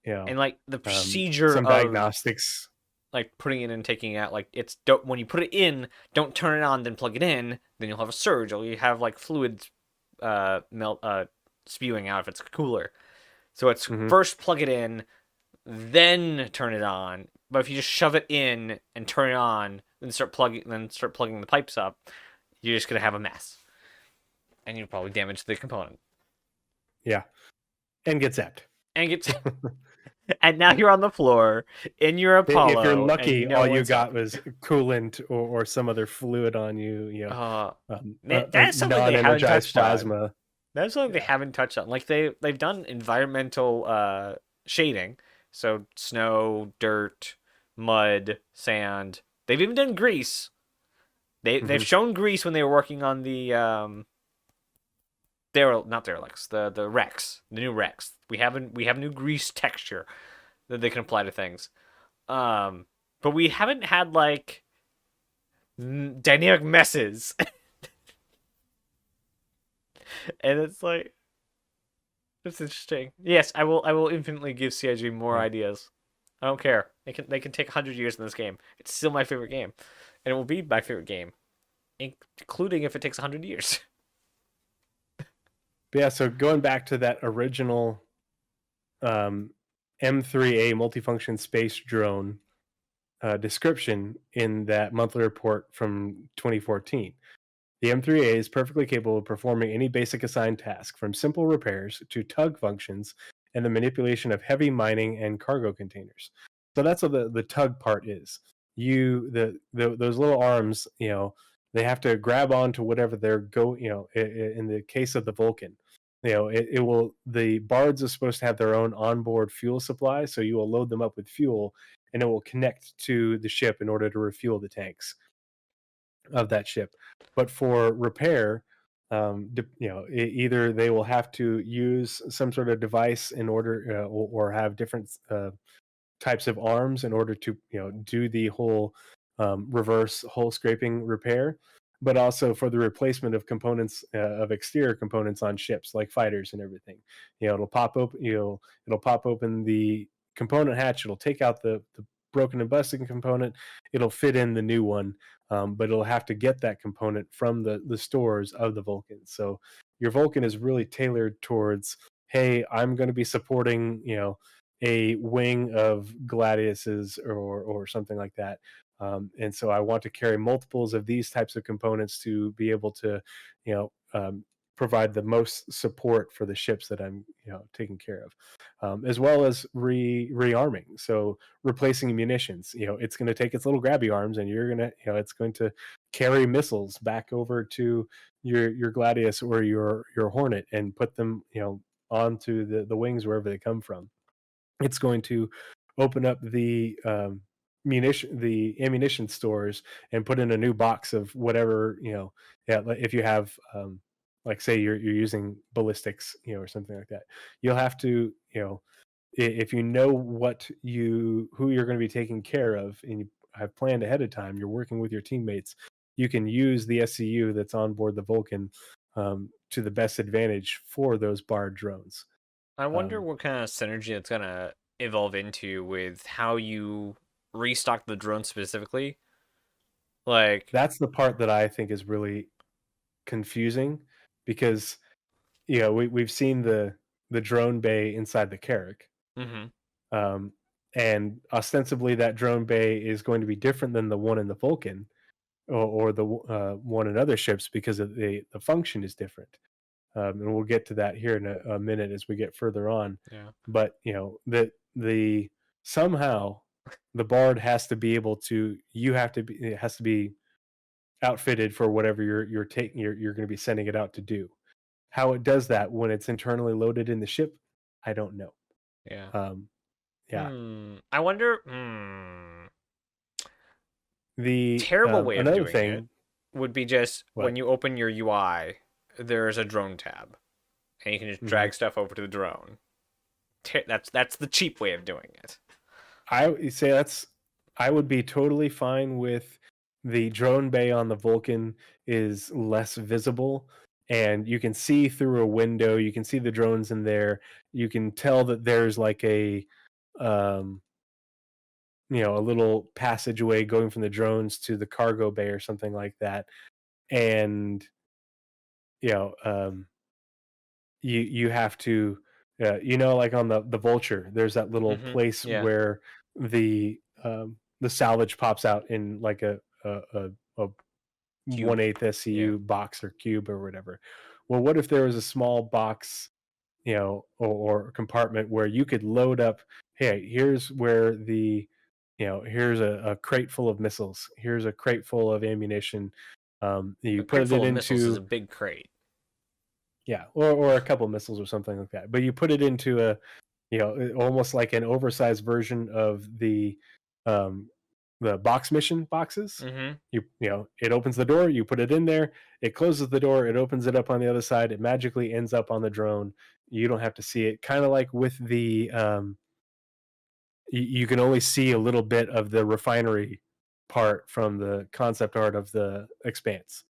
Yeah, and like the procedure some diagnostics, like putting it in and taking it out. Like, when you put it in, don't turn it on, then plug it in. Then you'll have a surge, or you have like fluids spewing out if it's cooler. So it's first plug it in, then turn it on. But if you just shove it in and turn it on, then start plugging the pipes up, you're just gonna have a mess, and you probably damage the component. Yeah, and get zapped. And now you're on the floor in your Apollo. If you're lucky, all you got was coolant or some other fluid on you. That's something they haven't touched plasma. on. That's something they haven't touched on. Like they've done environmental shading, so snow, dirt, mud, sand. They've even done grease. They've shown grease when they were working on the not derelicts, the Rex, the new Rex. We have new grease texture that they can apply to things. But we haven't had like dynamic messes. And it's like, it's interesting. Yes, I will infinitely give CIG more ideas. I don't care. They can take 100 years in this game. It's still my favorite game. And it will be my favorite game, including if it takes 100 years. But yeah, so going back to that original M3A multifunction space drone description in that monthly report from 2014, the M3A is perfectly capable of performing any basic assigned task, from simple repairs to tug functions and the manipulation of heavy mining and cargo containers. So that's what the tug part is. Those little arms, they have to grab onto whatever they're in the case of the Vulcan, the bards are supposed to have their own onboard fuel supply, so you will load them up with fuel and it will connect to the ship in order to refuel the tanks of that ship. But for repair, Either they will have to use some sort of device in order, or have different types of arms in order to do the whole reverse hull scraping repair, but also for the replacement of components, of exterior components on ships like fighters and everything. It'll pop open. It'll pop open the component hatch. It'll take out the broken and busted component. It'll fit in the new one, but it'll have to get that component from the stores of the Vulcan. So your Vulcan is really tailored towards, hey, I'm going to be supporting a wing of gladiuses or something like that. And so I want to carry multiples of these types of components to be able to, you know, um, provide the most support for the ships that I'm, taking care of, as well as rearming. So replacing munitions. It's going to take its little grabby arms, and you're gonna, it's going to carry missiles back over to your gladius or your hornet and put them, onto the wings wherever they come from. It's going to open up the the ammunition stores and put in a new box of whatever, yeah, if you have, like, say you're using ballistics, or something like that. You'll have to, if you know who you're going to be taking care of, and you have planned ahead of time, you're working with your teammates, you can use the SCU that's on board the Vulcan, to the best advantage for those barred drones. I wonder um, what kind of synergy it's gonna evolve into with how you restock the drone specifically. Like, that's the part that I think is really confusing, because we've seen the drone bay inside the Carrack, mm-hmm. um, and ostensibly that drone bay is going to be different than the one in the Vulcan, or the one in other ships, because of the function is different. And we'll get to that here in a minute as we get further on. Yeah. But the somehow the Bard has to be able to, it has to be outfitted for whatever you're taking you're going to be sending it out to do. How it does that when it's internally loaded in the ship, I don't know. Yeah. Um, yeah. I wonder. The Terrible way of another doing it thing. would be just What? when you open your UI, there's a drone tab, and you can just Mhm. drag stuff over to the drone. That's the cheap way of doing it. I say that's I would be totally fine with the drone bay on the Vulcan is less visible, and you can see through a window, you can see the drones in there. You can tell that there's like um a little passageway going from the drones to the cargo bay or something like that. And you know um you have to, like on the Vulture, there's that little Mm-hmm. place Yeah. where the salvage pops out in like a Cube. 1/8 Yeah. SCU box or cube or whatever. Well, what if there was a small box, or compartment where you could load up, hey, here's where here's a crate full of missiles, here's a crate full of ammunition. A You crate put it full of missiles is a into, big crate. yeah, or a couple missiles or something like that. But you put it into almost like an oversized version of um, the box mission boxes. Mm-hmm. It opens the door, you put it in there, it closes the door, it opens it up on the other side, it magically ends up on the drone. You don't have to see it. Kind of like with the you can only see a little bit of the refinery part from the concept art of the Expanse.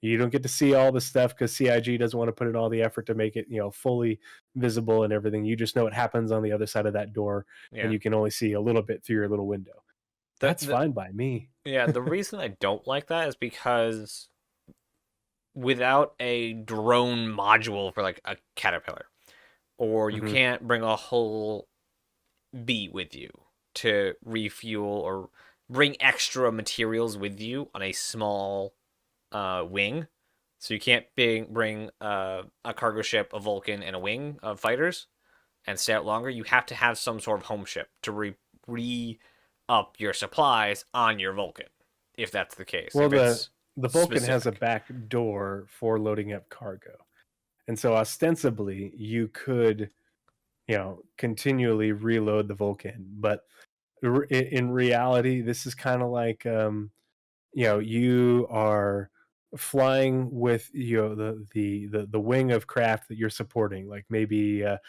You don't get to see all the stuff because CIG doesn't want to put in all the effort to make it, fully visible and everything. You just know what happens on the other side of that door, and Yeah. you can only see a little bit through your little window. The That's the fine by me. yeah, the reason I don't like that is because without a drone module for like a caterpillar, or you Hmm. can't bring a whole bee with you to refuel or bring extra materials with you on a small wing. So you can't bring a cargo ship, a Vulcan, and a wing of fighters and stay out longer. You have to have some sort of home ship to re up your supplies on your Vulcan, if that's the case. Well, If the it's the Vulcan has a specific. back door for loading up cargo, and so ostensibly you could, continually reload the Vulcan. But in reality, this is kind of like, you are flying with the wing of craft that you're supporting, like maybe a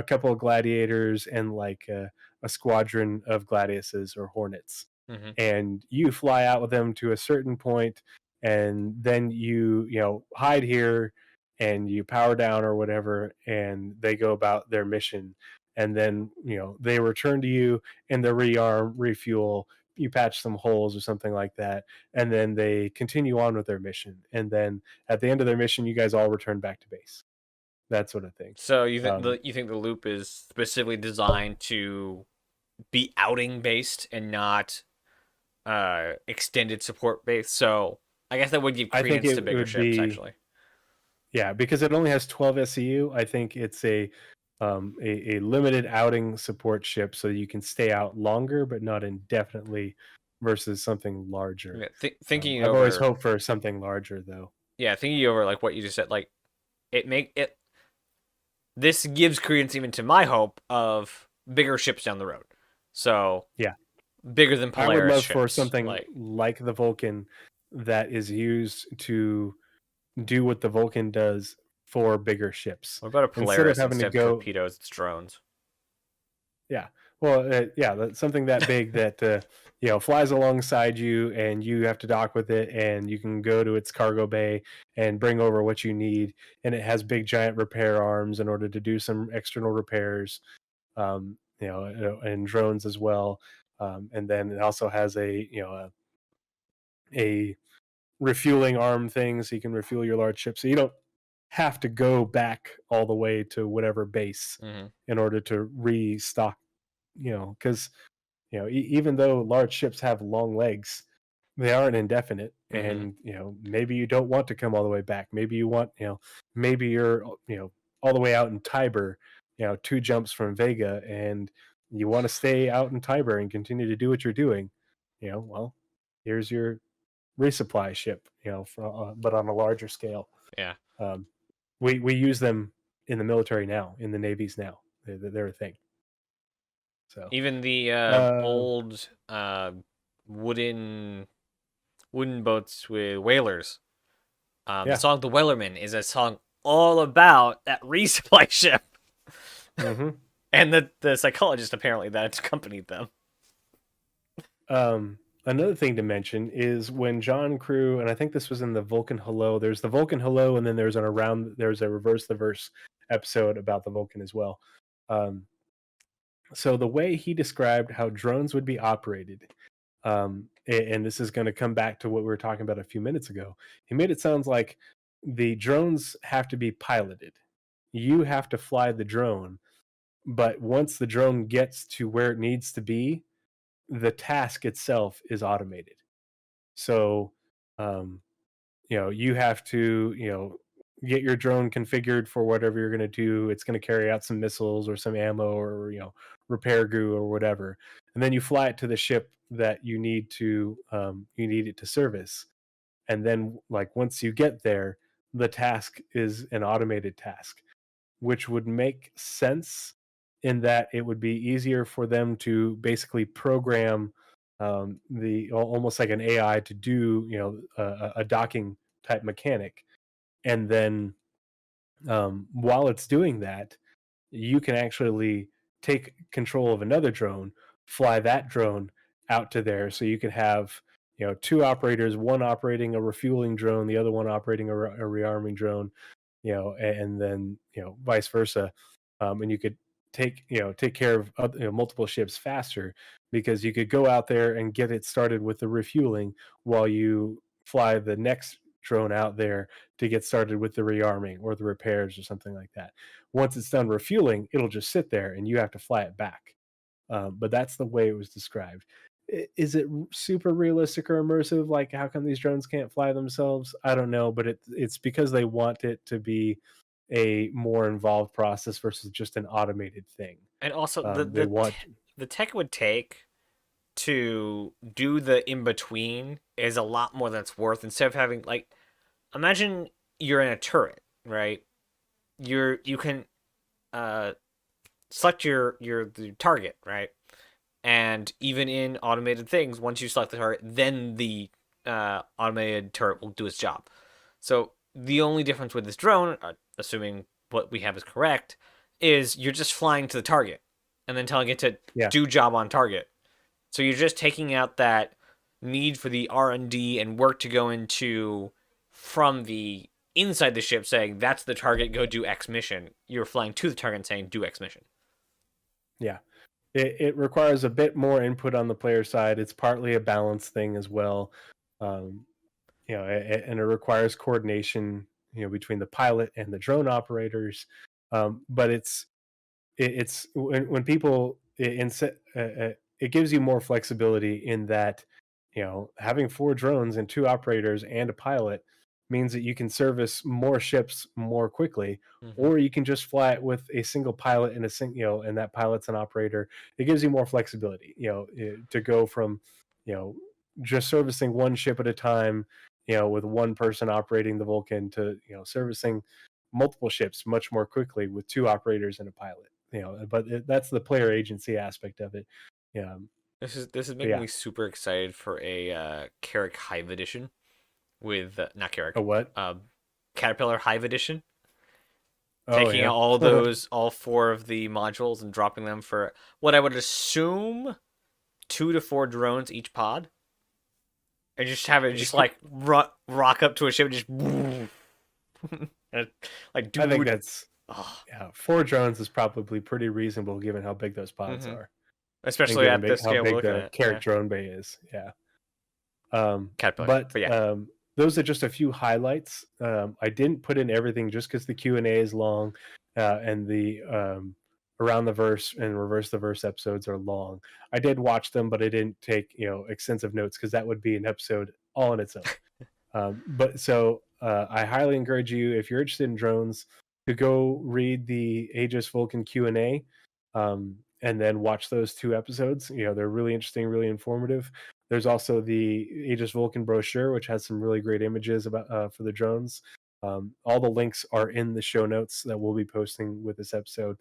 couple of gladiators and like a squadron of gladiuses or hornets, Mm-hmm. and you fly out with them to a certain point, and then you hide here and you power down or whatever, and they go about their mission, and then they return to you and they rearm, refuel, you patch some holes or something like that, and then they continue on with their mission, and then at the end of their mission you guys all return back to base, that sort of thing. So you think um, the loop is specifically designed to be outing based and not extended support based? So I guess that would give I think credence to it bigger would ships, be, actually. yeah, because it only has 12 SCU. I think it's a limited outing support ship, so you can stay out longer but not indefinitely, versus something larger. Yeah, thinking I've always over, hoped for something larger though. yeah, thinking over like what you just said, like it make it. This gives credence even to my hope of bigger ships down the road. So Yeah, bigger than I would Polaris love for ships, something like. like the Vulcan that is used to do what the Vulcan does for bigger ships. What about a Instead of Polaris having to instead of go, torpedoes? It's drones. yeah, well, yeah, that's something that big that flies alongside you, and you have to dock with it, and you can go to its cargo bay and bring over what you need, and it has big giant repair arms in order to do some external repairs, and drones as well. And then it also has a refueling arm thing, so you can refuel your large ship. So you don't have to go back all the way to whatever base Mm-hmm. in order to restock. Because even though large ships have long legs, they aren't indefinite, Mm-hmm. and maybe you don't want to come all the way back. Maybe you want, maybe you're all the way out in Tiber, 2 jumps from Vega, and you want to stay out in Tiber and continue to do what you're doing. Well, here's your resupply ship, but on a larger scale. Yeah. Um, we use them in the military now, in the navies now. They're a thing. So, Even the uh, old wooden boats with whalers. The yeah. song "The Wellerman" is a song all about that resupply ship, Hmm. and the psychologist apparently that accompanied them. Another thing to mention is when John Crew, and I think this was in the Vulcan Hello. There's the Vulcan Hello, and then there's a Reverse the Verse episode about the Vulcan as well. Um, so the way he described how drones would be operated, and this is going to come back to what we were talking about a few minutes ago. He made it sound like the drones have to be piloted. You have to fly the drone, but once the drone gets to where it needs to be, the task itself is automated. So, um, you have to, get your drone configured for whatever you're going to do. It's going to carry out some missiles or some ammo or, repair goo or whatever. And then you fly it to the ship that you need it to service. And then, like, once you get there, the task is an automated task, which would make sense in that it would be easier for them to basically program the almost like an AI to do a docking type mechanic, and then while it's doing that, you can actually take control of another drone, fly that drone out to there, so you can have 2 operators, one operating a refueling drone, the other one operating a rearming drone, and then vice versa, and you could take care of multiple ships faster, because you could go out there and get it started with the refueling while you fly the next drone out there to get started with the rearming or the repairs or something like that. Once it's done refueling, it'll just sit there and you have to fly it back. But that's the way it was described. Is it super realistic or immersive? Like, how come these drones can't fly themselves? I don't know, but it's because they want it to be a more involved process versus just an automated thing. And also They want, the tech it would take to do the in between is a lot more than it's worth. Instead of having, like, imagine you're in a turret, right? You can uh select the target, right? And even in automated things, once you select the target, then the automated turret will do its job. So the only difference with this drone, assuming what we have is correct, is you're just flying to the target and then telling it to do job on target. So you're just taking out that need for the R&D and work to go into from the inside the ship saying that's the target, go do X mission. You're flying to the target and saying do X mission. Yeah. It requires a bit more input on the player side. It's partly a balance thing as well. And it requires coordination, between the pilot and the drone operators. But it's when people it gives you more flexibility in that, having 4 drones and 2 operators and a pilot means that you can service more ships more quickly, or you can just fly it with a single pilot and and that pilot's an operator. It gives you more flexibility, to go from, just servicing one ship at a time, with one person operating the Vulcan to, servicing multiple ships much more quickly with 2 operators and a pilot. But that's the player agency aspect of it. Yeah. This is making me super excited for a Carrick Hive edition with not Carrick. A what? Caterpillar Hive edition. Taking out all 4 of the modules and dropping them for what I would assume 2 to 4 drones each pod, and just have it just like rock up to a ship and just like. I think that's 4 drones is probably pretty reasonable given how big those pods are. Especially at the scale we're looking at. Carrick drone bay is, Caterpillar. But yeah. Those are just a few highlights. I didn't put in everything just because the Q&A is long, and the Around the Verse and Reverse the Verse episodes are long. I did watch them, but I didn't take extensive notes because that would be an episode all on its own. But so I highly encourage you, if you're interested in drones, to go read the Aegis Vulcan Q&A, and then watch those 2 episodes. They're really interesting, really informative. There's also the Aegis Vulcan brochure, which has some really great images about for the drones. All the links are in the show notes that we'll be posting with this episode.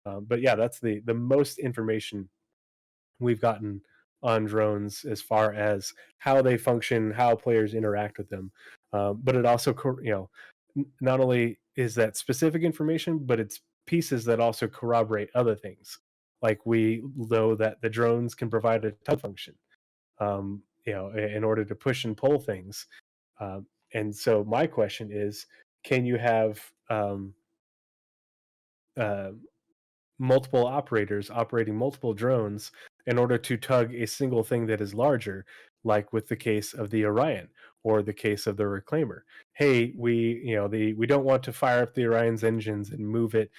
But yeah, that's the most information we've gotten on drones as far as how they function, how players interact with them. But it also, not only is that specific information, but it's pieces that also corroborate other things. Like we know that the drones can provide a tug function, in order to push and pull things. And so my question is, can you have multiple operators operating multiple drones in order to tug a single thing that is larger, like with the case of the Orion or the case of the Reclaimer? Hey, we don't want to fire up the Orion's engines and move it,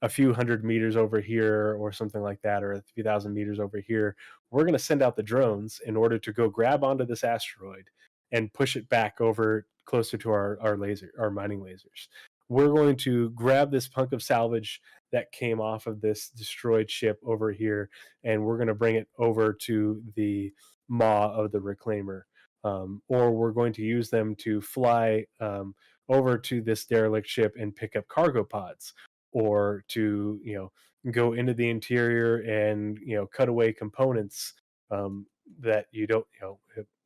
a few hundred meters over here or something like that, or a few thousand meters over here. We're going to send out the drones in order to go grab onto this asteroid and push it back over closer to our mining lasers. We're going to grab this hunk of salvage that came off of this destroyed ship over here, and we're going to bring it over to the maw of the Reclaimer. Or we're going to use them to fly over to this derelict ship and pick up cargo pods, or to go into the interior and cut away components that you don't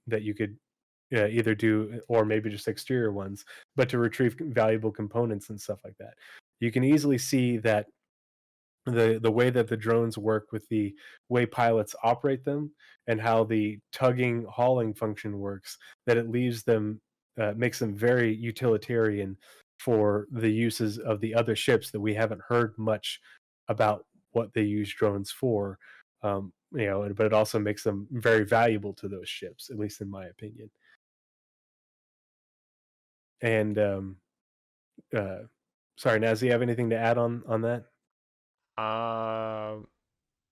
that you could either do, or maybe just exterior ones, but to retrieve valuable components and stuff like that. You can easily see that the way that the drones work with the way pilots operate them and how the tugging hauling function works, that it leaves them makes them very utilitarian for the uses of the other ships that we haven't heard much about what they use drones for. But it also makes them very valuable to those ships, at least in my opinion. And sorry, Naz, do you have anything to add on that?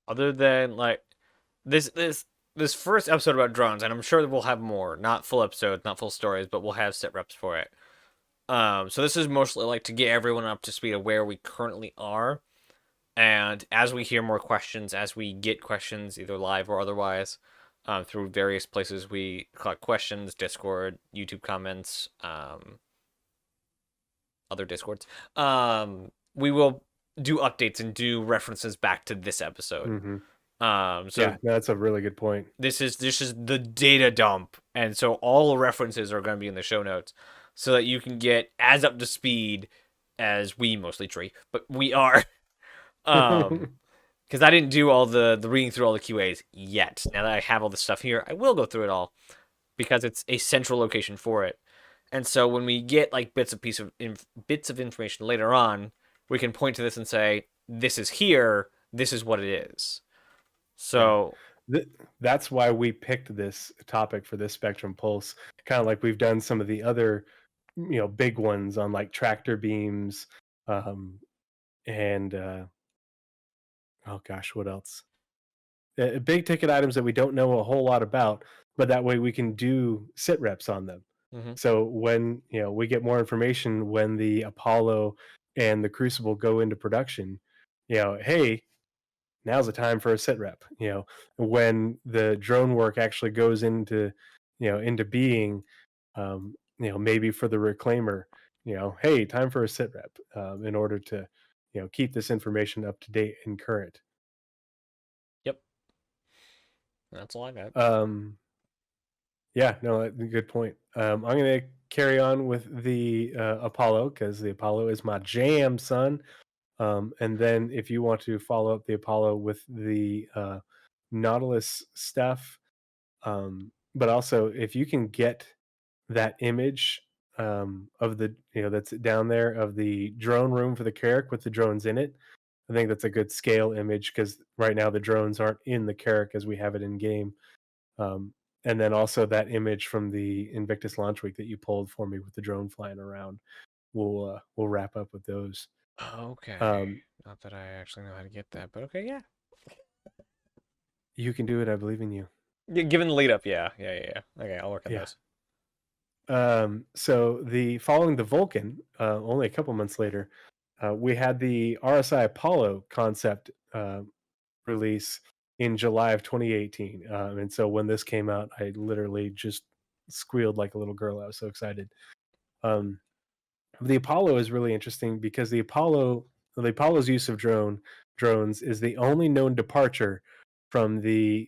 Other than like this first episode about drones, and I'm sure that we'll have more, not full episodes, not full stories, but we'll have sit reps for it. So this is mostly like to get everyone up to speed of where we currently are, and as we hear more questions, as we get questions either live or otherwise, through various places we collect questions, Discord, YouTube comments, other Discords, we will do updates and do references back to this episode. Mm-hmm. So yeah, that's a really good point. This is the data dump, and so all references are going to be in the show notes. so that you can get as up to speed as we, mostly Tree, but we are. Because I didn't do all the reading through all the QAs yet. Now that I have all this stuff here, I will go through it all because it's a central location for it. And so when we get like bits of information later on, we can point to this and say, "This is here. This is what it is." So that's why we picked this topic for this Spectrum Pulse. Kind of like we've done some of the other, big ones on like tractor beams, and oh gosh, what else? Big ticket items that we don't know a whole lot about, but that way we can do sit reps on them. mm-hmm. So when we get more information when the Apollo and the Crucible go into production, hey, now's the time for a sit rep. When the drone work actually goes into being, maybe for the Reclaimer, hey, time for a sit rep, in order to keep this information up to date and current. Yep, that's all I got. Yeah, no, good point. I'm gonna carry on with the Apollo, because the Apollo is my jam, son. And then if you want to follow up the Apollo with the Nautilus stuff, but also if you can get that image, of the that's down there of the drone room for the Carrack with the drones in it, I think that's a good scale image, because right now the drones aren't in the Carrack as we have it in game. And then also that image from the Invictus launch week that you pulled for me with the drone flying around. We'll wrap up with those. Okay. Not that I actually know how to get that, but okay, yeah. You can do it. I believe in you. Given the lead up, yeah. Okay, I'll work on those. So the following the Vulcan, only a couple months later, we had the RSI Apollo concept release in July of 2018. And so when this came out, I literally just squealed like a little girl. I was so excited. The Apollo is really interesting because the Apollo's use of drones is the only known departure from the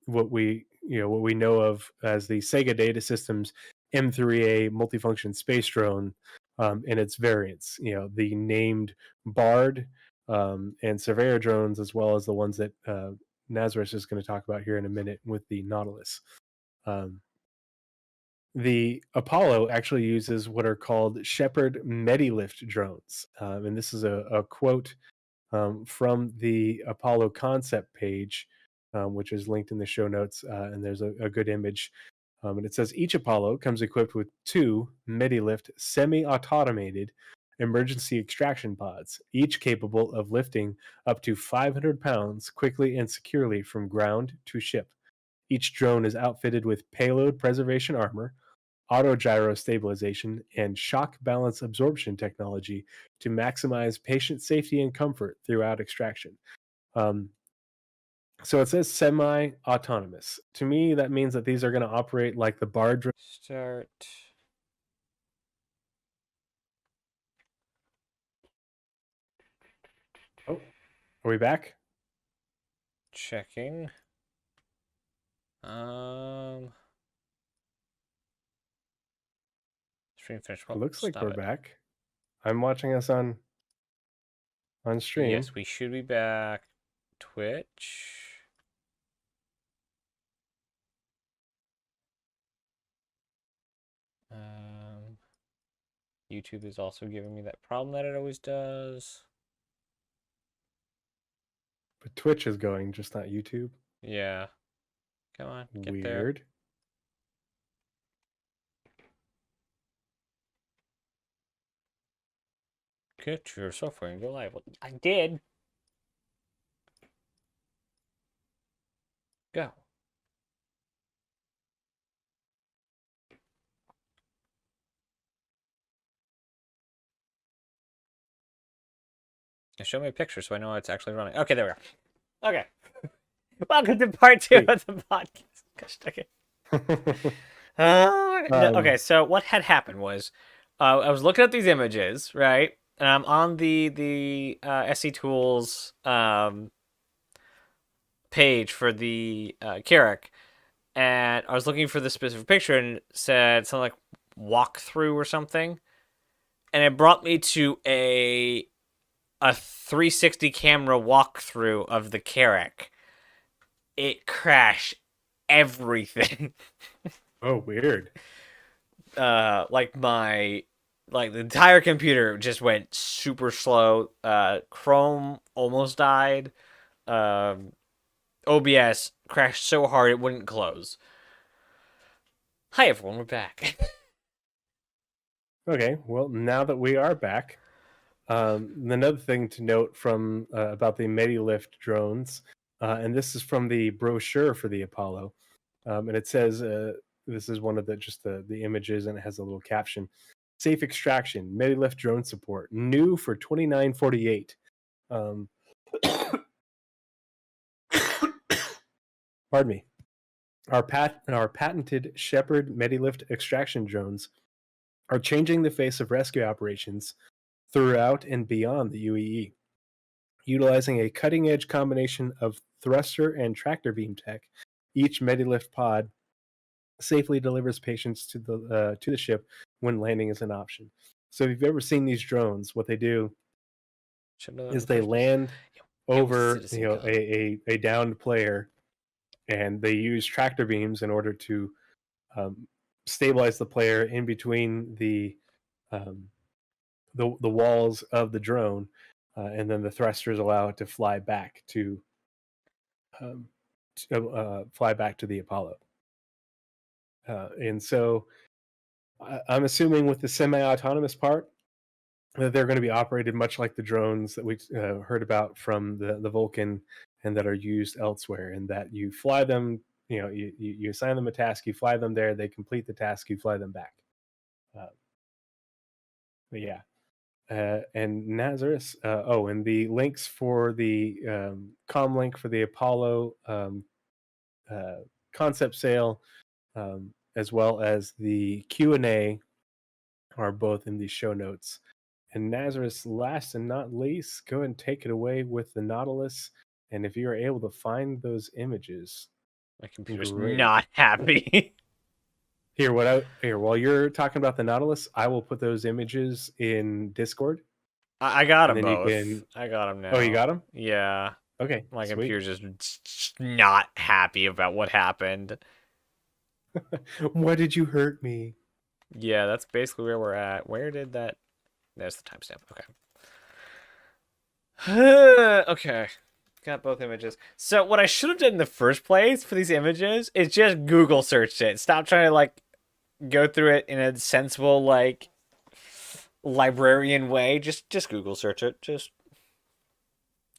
what we know of as the Sega Data Systems M3A multifunction space drone, in its variants. The named Bard, and Surveyor drones, as well as the ones that Nazeris is going to talk about here in a minute with the Nautilus. The Apollo actually uses what are called Shepard Medilift drones. And this is a quote from the Apollo concept page, which is linked in the show notes. And there's a good image. And it says each Apollo comes equipped with 2 Medilift semi-automated emergency extraction pods, each capable of lifting up to 500 pounds quickly and securely from ground to ship. Each drone is outfitted with payload preservation armor, autogyro stabilization, and shock balance absorption technology to maximize patient safety and comfort throughout extraction. So it says semi-autonomous. To me, that means that these are going to operate like the Bard. Start. Oh, are we back? Checking. Stream finished. It looks like we're back. I'm watching us on stream. Yes, we should be back. Twitch. YouTube is also giving me that problem that it always does. But Twitch is going, just not YouTube. Yeah. Come on, get Weird. there. Get your software and go live. Well, I did. Go. Show me a picture so I know it's actually running. Okay, there we go. Okay. Welcome to part 2 of the podcast. Gosh, okay. Okay, so what had happened was I was looking at these images, right? And I'm on the SC Tools page for the Carrack, and I was looking for the specific picture and it said something like walkthrough or something, and it brought me to a 360 camera walkthrough of the Carrack. It crashed everything. Oh, weird. Like the entire computer just went super slow. Chrome almost died. OBS crashed so hard it wouldn't close. Hi everyone, we're back. Okay, well, now that we are back, another thing to note from about the MediLift drones, and this is from the brochure for the Apollo, and it says this is one of the images, and it has a little caption: "Safe extraction, MediLift drone support, new for $29.48." Pardon me. Our patented Shepherd MediLift extraction drones are changing the face of rescue operations throughout and beyond the UEE. Utilizing a cutting-edge combination of thruster and tractor beam tech, each MediLift pod safely delivers patients to the ship when landing is an option. So if you've ever seen these drones, what they do is they land over a downed player, and they use tractor beams in order to stabilize the player in between the walls of the drone, and then the thrusters allow it to fly back to the Apollo. And so I'm assuming with the semi-autonomous part that they're going to be operated much like the drones that we heard about from the Vulcan and that are used elsewhere, and that you fly them, you assign them a task, you fly them there, they complete the task, you fly them back. But yeah. And Nazeris, and the links for the comm link for the Apollo concept sale, as well as the Q&A, are both in the show notes. And Nazeris, last and not least, go and take it away with the Nautilus. And if you are able to find those images, my computer's not happy. While you're talking about the Nautilus, I will put those images in Discord. I got them both. I got them now. Oh, you got them? Yeah. Okay. My computer's just not happy about what happened. Why did you hurt me? Yeah, that's basically where we're at. Where did that... There's the timestamp. Okay. Okay. Got both images. So what I should have done in the first place for these images is just Google searched it. Stop trying to go through it in a sensible librarian way. Just Google search it.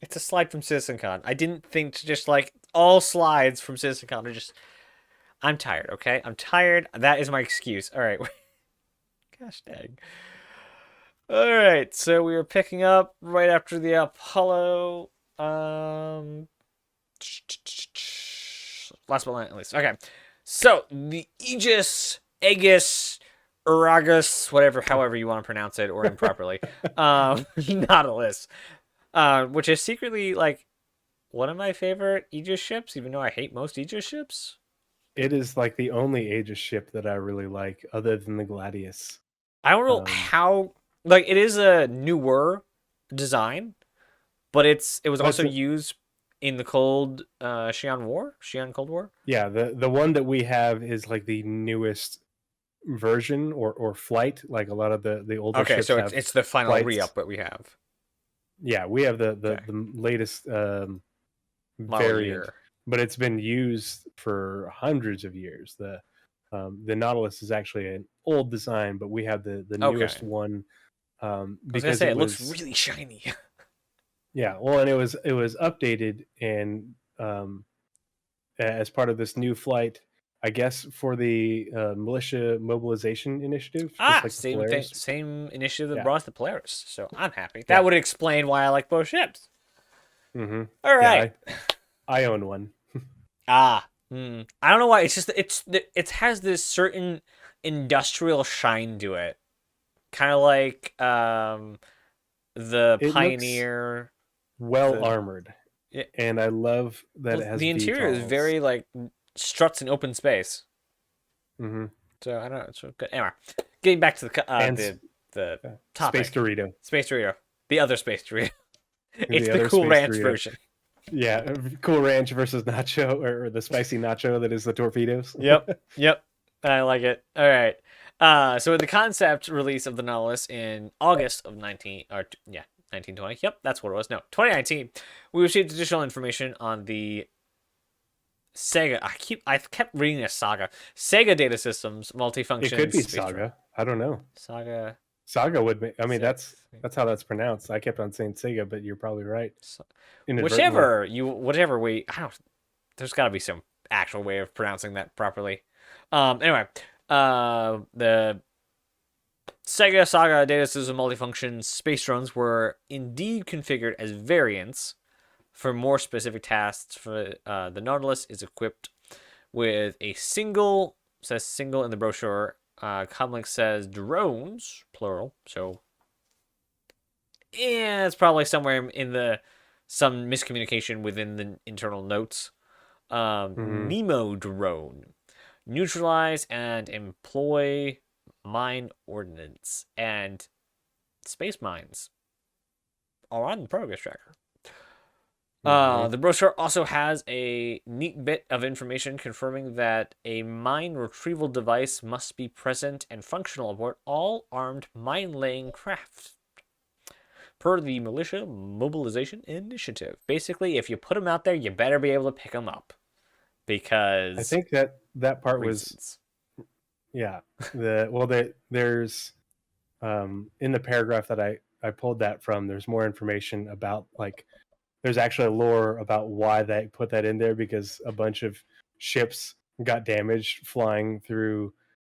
It's a slide from CitizenCon. I didn't think to just all slides from CitizenCon are just... I'm tired, okay? I'm tired. That is my excuse. All right. Gosh dang. All right. So we were picking up right after the Apollo. Last but not least. Okay. So the Aegis, Aragus, however you want to pronounce it or improperly, Nautilus, which is secretly one of my favorite Aegis ships, even though I hate most Aegis ships. It is the only Aegis ship that I really like, other than the Gladius. I don't know how. It is a newer design, but it was also used in the Cold Cold War. Yeah, the one that we have is the newest version or flight. A lot of the older ships. Okay, so it's the final re-up that we have. Yeah, we have the latest variant, but it's been used for hundreds of years. The Nautilus is actually an old design, but we have the newest one. Because it looks really shiny. Yeah, well, and it was updated, and as part of this new flight, I guess, for the militia mobilization initiative. Same initiative that brought us the Polaris. So I'm happy. That would explain why I like both ships. Mm-hmm. All right. Yeah, I own one. I don't know why. It's just it has this certain industrial shine to it, kind of like the Pioneer. Well armored, and I love that it has the interior is very struts in open space. Mm-hmm. So I don't know. It's good. Anyway, getting back to the topic. Space Dorito. Space Dorito. The other Space Dorito. It's the other Cool Space Ranch Dorito. version. Yeah, Cool Ranch versus Nacho, or the spicy Nacho that is the torpedoes. Yep. I like it. All right. So with the concept release of the Nautilus in August of 1920. Yep, that's what it was. No, 2019. We received additional information on the Sega. I kept reading a Saga. Sega Data Systems multifunction. It could be Saga. I don't know. Saga would be. I mean, that's how that's pronounced. I kept on saying Sega, but you're probably right. Whatever way. I don't. There's got to be some actual way of pronouncing that properly. Anyway, the Sega Saga Data System multifunction space drones were indeed configured as variants for more specific tasks. For the Nautilus is equipped with a single, says single in the brochure. Comlink says drones, plural. So, yeah, it's probably somewhere in some miscommunication within the internal notes. Nemo drone. Neutralize and employ mine ordnance and space mines are on the progress tracker. The brochure also has a neat bit of information confirming that a mine retrieval device must be present and functional aboard all armed mine-laying craft, per the Militia Mobilization Initiative. Basically, if you put them out there, you better be able to pick them up, because I think that part was, yeah. There's in the paragraph that I pulled that from, there's more information about, like, there's actually a lore about why they put that in there, because a bunch of ships got damaged flying through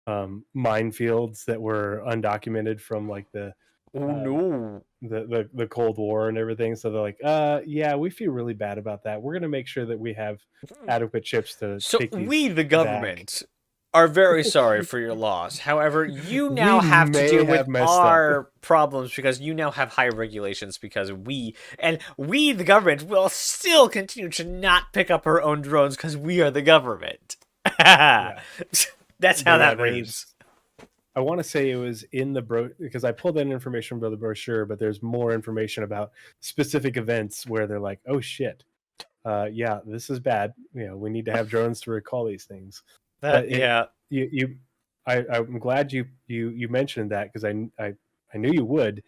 minefields that were undocumented from, like, the Cold War and everything. So they're like, yeah, we feel really bad about that. We're gonna make sure that we have adequate ships to take these we, the government, are very sorry for your loss. However, you now have to deal with our problems, because you now have high regulations, because we, the government, will still continue to not pick up our own drones because we are the government. That's how that reads. I want to say it was in the because I pulled that information from the brochure, but there's more information about specific events where they're like, oh shit, yeah, this is bad. We need to have drones to recall these things. I'm glad you mentioned that, because I knew you would.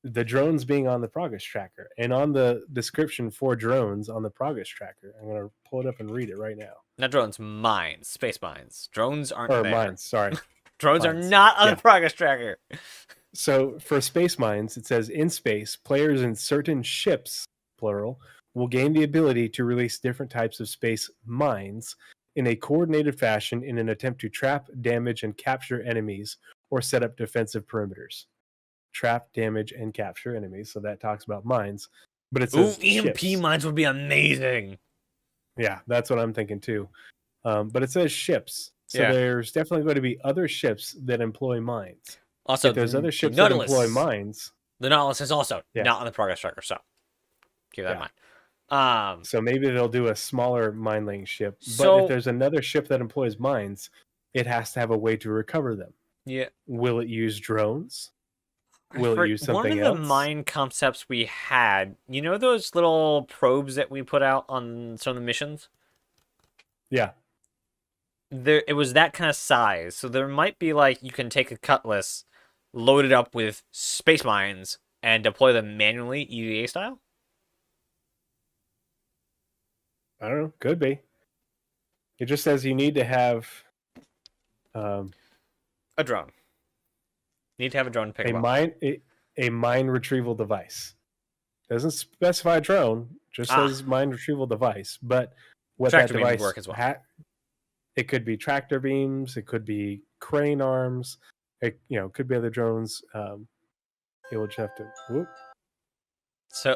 The drones being on the progress tracker, and on the description for drones on the progress tracker, I'm going to pull it up and read it right now. Not drones, mines, space mines. Drones aren't there. Mines, sorry. Drones are not on the progress tracker. So for space mines, it says, in space, players in certain ships, plural, will gain the ability to release different types of space mines in a coordinated fashion in an attempt to trap, damage, and capture enemies, or set up defensive perimeters. Trap, damage, and capture enemies. So that talks about mines. But it says EMP mines would be amazing. Yeah, that's what I'm thinking too. But it says ships. So there's definitely going to be other ships that employ mines. Also, if there's other ships that employ mines. The Nautilus is also not on the progress tracker, so keep that in mind. So maybe they'll do a smaller mine laying ship. But if there's another ship that employs mines, it has to have a way to recover them. Yeah. Will it use drones? Will it use something else? One of the mine concepts we had, those little probes that we put out on some of the missions? Yeah. It was that kind of size. So there might be, like, you can take a Cutlass, load it up with space mines, and deploy them manually, EVA style? I don't know. Could be. It just says you need to have a drone. You need to have a drone to pick a mine a mine retrieval device. Doesn't specify drone, just says mine retrieval device. But what tractor that device beams work as well. It could be tractor beams. It could be crane arms. It could be other drones. It will just have to. Whoop.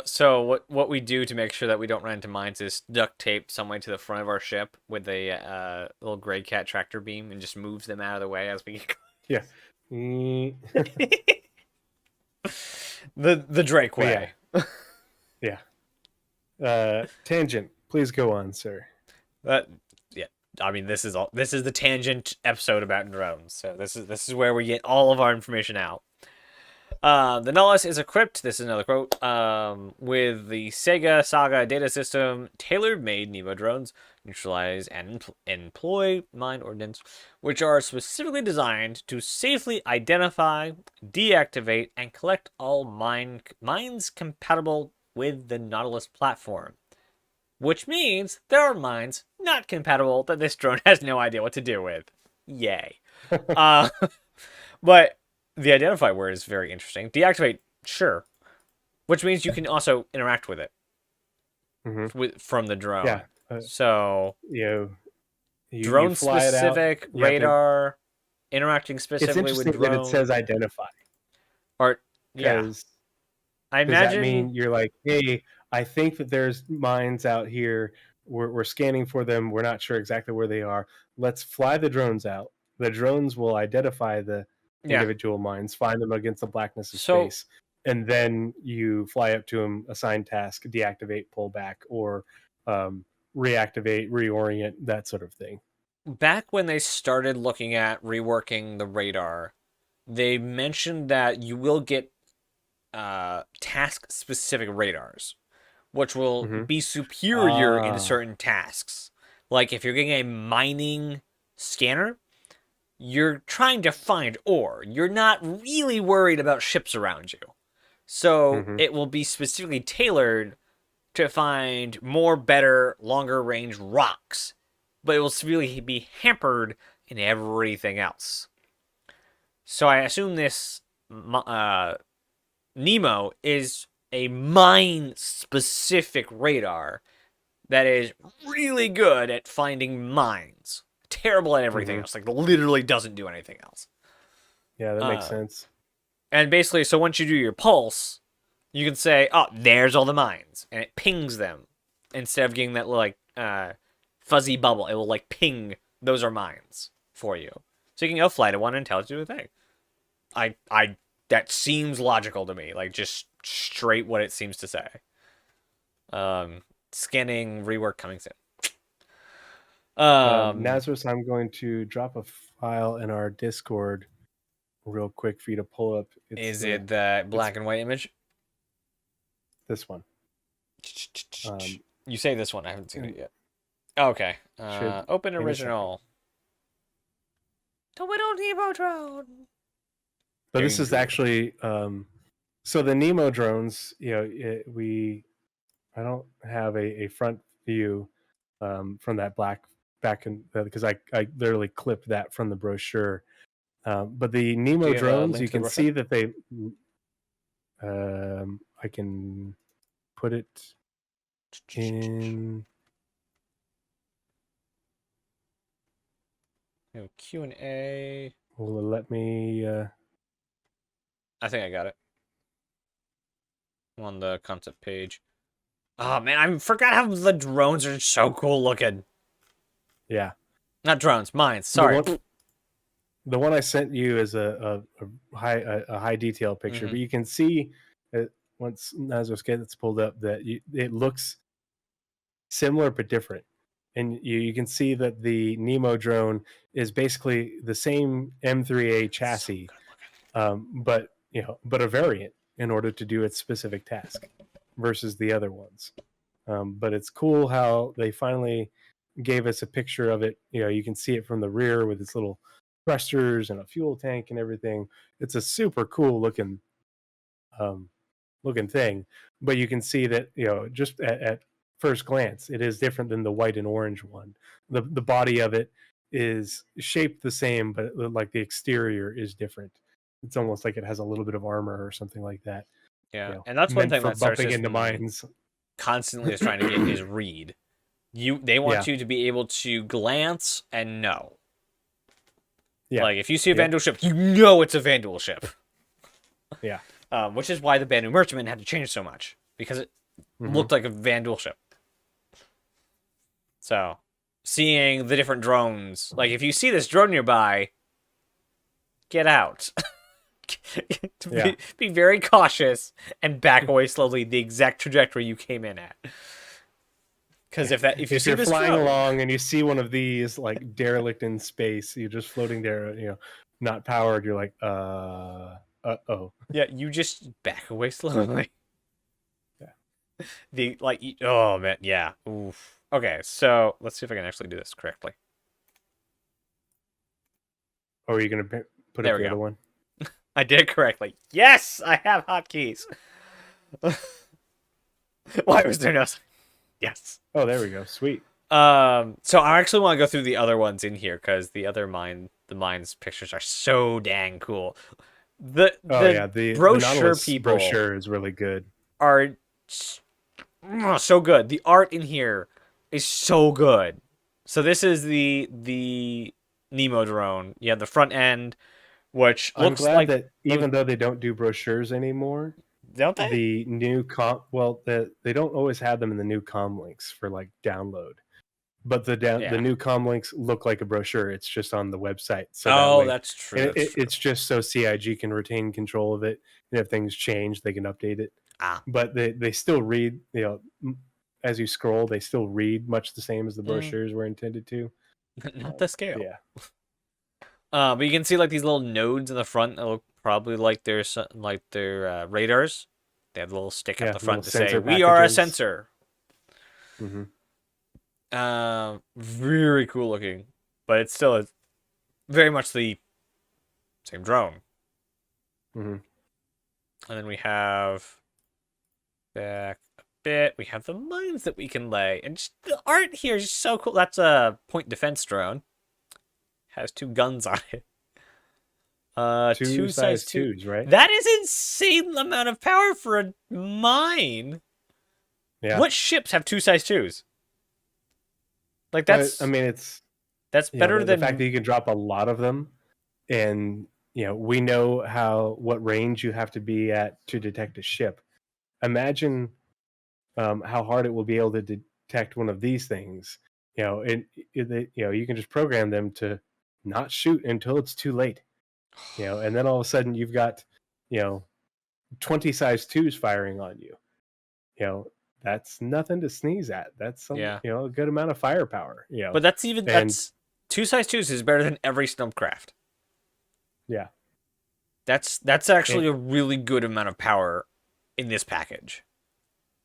So what we do to make sure that we don't run into mines is duct tape some way to the front of our ship with a little gray cat tractor beam, and just moves them out of the way as we. Yeah. the Drake way. Yeah. Tangent. Please go on, sir. I mean, this is the tangent episode about drones. So this is where we get all of our information out. The Nautilus is equipped, this is another quote, with the Sega Saga data system, tailor-made Nemo drones, neutralize and employ mine ordnance, which are specifically designed to safely identify, deactivate, and collect all mines compatible with the Nautilus platform. Which means there are mines not compatible that this drone has no idea what to do with. Yay. But the identify word is very interesting. Deactivate, sure. Which means you can also interact with it from the drone. Yeah. So, drone-specific radar, interacting specifically with drones. It's interesting that it says identify. Or, yeah. I imagine... Does that mean you're like, hey, I think that there's mines out here. We're scanning for them. We're not sure exactly where they are. Let's fly the drones out. The drones will identify the individual mines, find them against the blackness of space, and then you fly up to them, assign task, deactivate, pull back, or reactivate, reorient, that sort of thing. Back when they started looking at reworking the radar, they mentioned that you will get task-specific radars, which will be superior in certain tasks. Like if you're getting a mining scanner, you're trying to find ore. You're not really worried about ships around you. So it will be specifically tailored to find more, better, longer range rocks. But it will really be hampered in everything else. So I assume this Nemo is a mine-specific radar that is really good at finding mines. Terrible at everything else. Like, literally doesn't do anything else. Yeah, that makes sense. And basically, so once you do your pulse, you can say, oh, there's all the mines. And it pings them. Instead of getting that, like, fuzzy bubble, it will, like, ping, those are mines for you. So you can go fly to one and tell it to do a thing. That seems logical to me. Like, just straight what it seems to say. Scanning, rework coming soon. Nazeris, I'm going to drop a file in our Discord real quick for you to pull up. Is it the black and white image? This one. You say this one. I haven't seen it yet. Okay. Open original. The Widow Nemo drone. But this is actually so the Nemo drones. I don't have a front view from that black back in because I literally clipped that from the brochure. But the Nemo drones, you can see that they. I can put it in. Q&A. Will it let me? I think I got it. I'm on the concept page. Oh man, I forgot how the drones are so cool looking. Yeah. Not drones, mines. Sorry. The one I sent you is a high detail picture, but you can see once Nazeris gets pulled up that it looks similar but different, and you can see that the Nemo drone is basically the same M3A chassis, but a variant in order to do its specific task versus the other ones. But it's cool how they finally gave us a picture of it. You can see it from the rear with its little thrusters and a fuel tank and everything. It's a super cool looking thing, but you can see that just at first glance it is different than the white and orange one. The body of it is shaped the same, but like the exterior is different. It's almost like it has a little bit of armor or something like that. Yeah, and that's one thing that bumping into mines constantly is trying to get is read. They want you to be able to glance and know. Yeah. Like if you see a Vandal ship, you know it's a Vandal ship. Yeah. Which is why the Banu Merchantman had to change so much, because it looked like a Vandal ship. So, seeing the different drones, like if you see this drone nearby, get out. Be very cautious and back away slowly the exact trajectory you came in at. Because if you see you're this flying drone, along and you see one of these like derelict in space, you're just floating there, not powered. You're like, oh. yeah, you just back away slowly. Yeah. Oh man, yeah. Oof. Okay, so let's see if I can actually do this correctly. Or are you gonna put There up we the go. other one? I did it correctly. Yes, I have hotkeys. Why was there no? Yes. Oh, there we go. Sweet. So I actually want to go through the other ones in here because the mine's pictures are so dang cool. The brochure Nautilus people brochure is really good. are so good. The art in here is so good. So this is the Nemo drone. You have the front end, which looks I'm glad like that even though they don't do brochures anymore, don't they? the new they don't always have them in the new com links for like download. But the new com links look like a brochure. It's just on the website. So that way, that's true. It's just so CIG can retain control of it, and if things change, they can update it. But they still read, as you scroll, they still read much the same as the brochures were intended to. Not the scale. Yeah. But you can see like these little nodes in the front that look probably like their radars. They have a little stick up the front to say, "We are a sensor." Mm-hmm. Very cool looking, but it's still very much the same drone. Mm-hmm. And then we have back a bit. We have the mines that we can lay, and just the art here is so cool. That's a point defense drone. Has 2 guns on it. 2 size 2s, right? That is insane amount of power for a mine. Yeah. What ships have 2 size 2s? Like that's. I mean, that's better than the fact that you can drop a lot of them, and we know what range you have to be at to detect a ship. Imagine how hard it will be able to detect one of these things. You can just program them to not shoot until it's too late. And then all of a sudden you've got 20 size 2s firing on you. That's nothing to sneeze at. That's a good amount of firepower. But that's 2 size 2s is better than every Stumpcraft. Yeah. That's actually a really good amount of power in this package.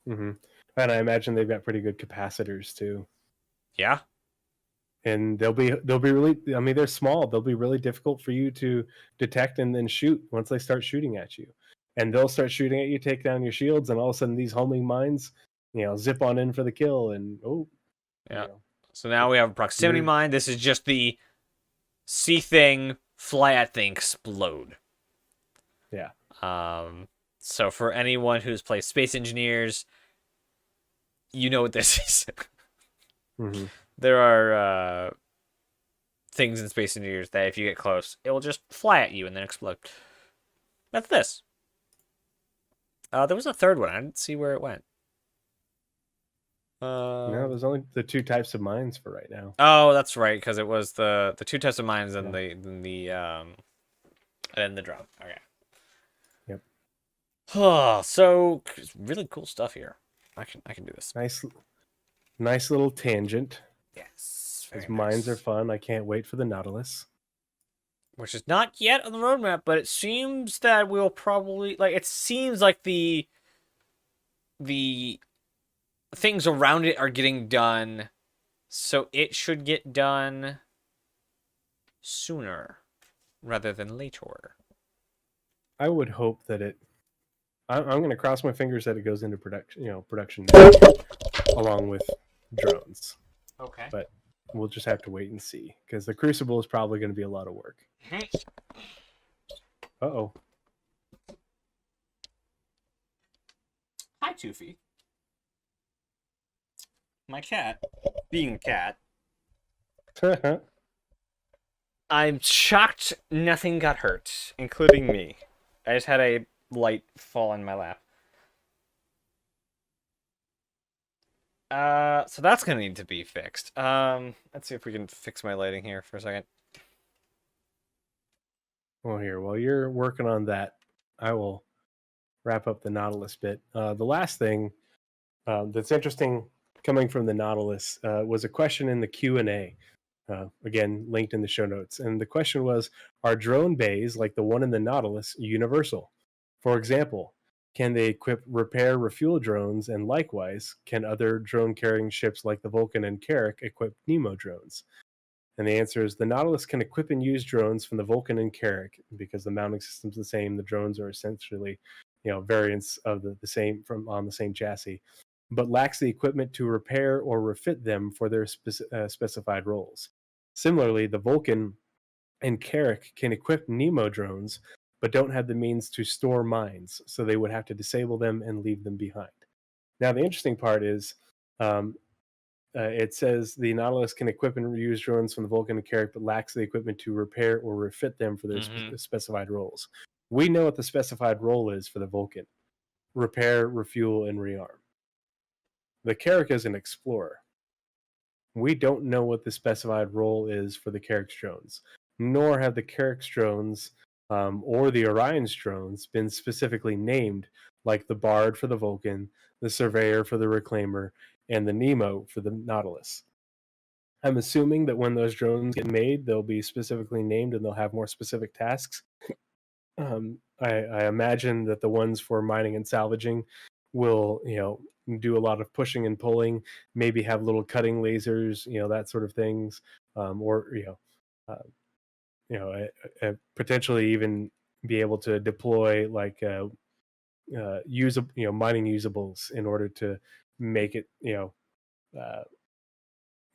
Mm-hmm. And I imagine they've got pretty good capacitors too. Yeah. And they'll be really, I mean, they're small. They'll be really difficult for you to detect and then shoot once they start shooting at you. And they'll start shooting at you, take down your shields, and all of a sudden these homing mines, zip on in for the kill. And So now we have a proximity mine. This is just the see thing, fly at thing, explode. Yeah. So for anyone who's played Space Engineers, you know what this is. Mm-hmm. There are things in Space Engineers that if you get close, it will just fly at you and then explode. That's this. There was a third one. I didn't see where it went. No, there's only the 2 types of mines for right now. Oh, that's right, because it was the 2 types of mines and the drone. Okay. Yep. Oh, so really cool stuff here. I can do this. Nice little tangent. Yes. These mines are fun. I can't wait for the Nautilus. Which is not yet on the roadmap, but it seems that we'll probably it seems like the things around it are getting done, so it should get done sooner rather than later. I would hope that I'm going to cross my fingers that it goes into production along with drones. Okay. But we'll just have to wait and see, because the Crucible is probably going to be a lot of work. Uh-oh. Hi, Toofy. My cat, being a cat. I'm shocked nothing got hurt, including me. I just had a light fall in my lap. So that's gonna need to be fixed. Let's see if we can fix my lighting here for a second. Well, here, while you're working on that, I will wrap up the Nautilus bit. The last thing that's interesting coming from the Nautilus was a question in the Q&A. Again, linked in the show notes. And the question was, are drone bays like the one in the Nautilus universal? For example, can they equip repair, refuel drones? And likewise, can other drone carrying ships like the Vulcan and Carrack equip Nemo drones? And the answer is the Nautilus can equip and use drones from the Vulcan and Carrack because the mounting system's the same. The drones are essentially, variants of the same from on the same chassis, but lacks the equipment to repair or refit them for their specified roles. Similarly, the Vulcan and Carrack can equip Nemo drones, but don't have the means to store mines, so they would have to disable them and leave them behind. Now, the interesting part is it says the Nautilus can equip and reuse drones from the Vulcan and Carrack, but lacks the equipment to repair or refit them for their specified roles. We know what the specified role is for the Vulcan: repair, refuel, and rearm. The Carrack is an explorer. We don't know what the specified role is for the Carrack's drones, nor have the Carrack's drones or the Orion's drones been specifically named, like the Bard for the Vulcan, the Surveyor for the Reclaimer, and the Nemo for the Nautilus. I'm assuming that when those drones get made, they'll be specifically named and they'll have more specific tasks. I imagine that the ones for mining and salvaging will, do a lot of pushing and pulling, maybe have little cutting lasers, that sort of things, or potentially even be able to deploy like mining usables in order to make it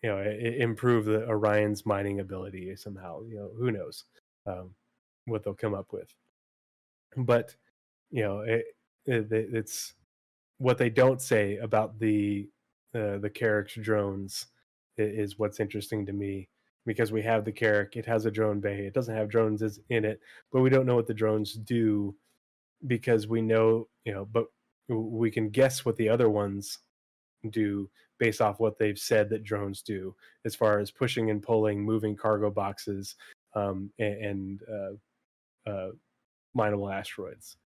improve the Orion's mining ability somehow. Who knows what they'll come up with. But it's what they don't say about the Carrack drones is what's interesting to me, because we have the Carrack, it has a drone bay, it doesn't have drones in it, but we don't know what the drones do, because we know, but we can guess what the other ones do based off what they've said that drones do, as far as pushing and pulling, moving cargo boxes, and mineable asteroids.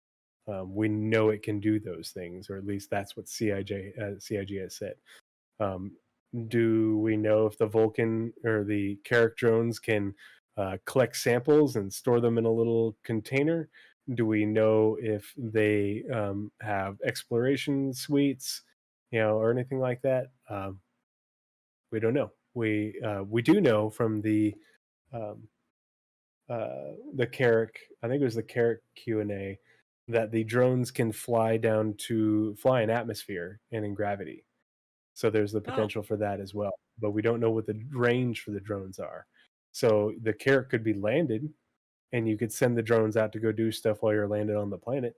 We know it can do those things, or at least that's what CIG has said. Do we know if the Vulcan or the Carrack drones can collect samples and store them in a little container? Do we know if they have exploration suites, or anything like that? We don't know. We do know from the Carrack, I think it was the Carrack Q&A, that the drones can fly in atmosphere and in gravity. So there's the potential for that as well. But we don't know what the range for the drones are. So the Carrack could be landed, and you could send the drones out to go do stuff while you're landed on the planet.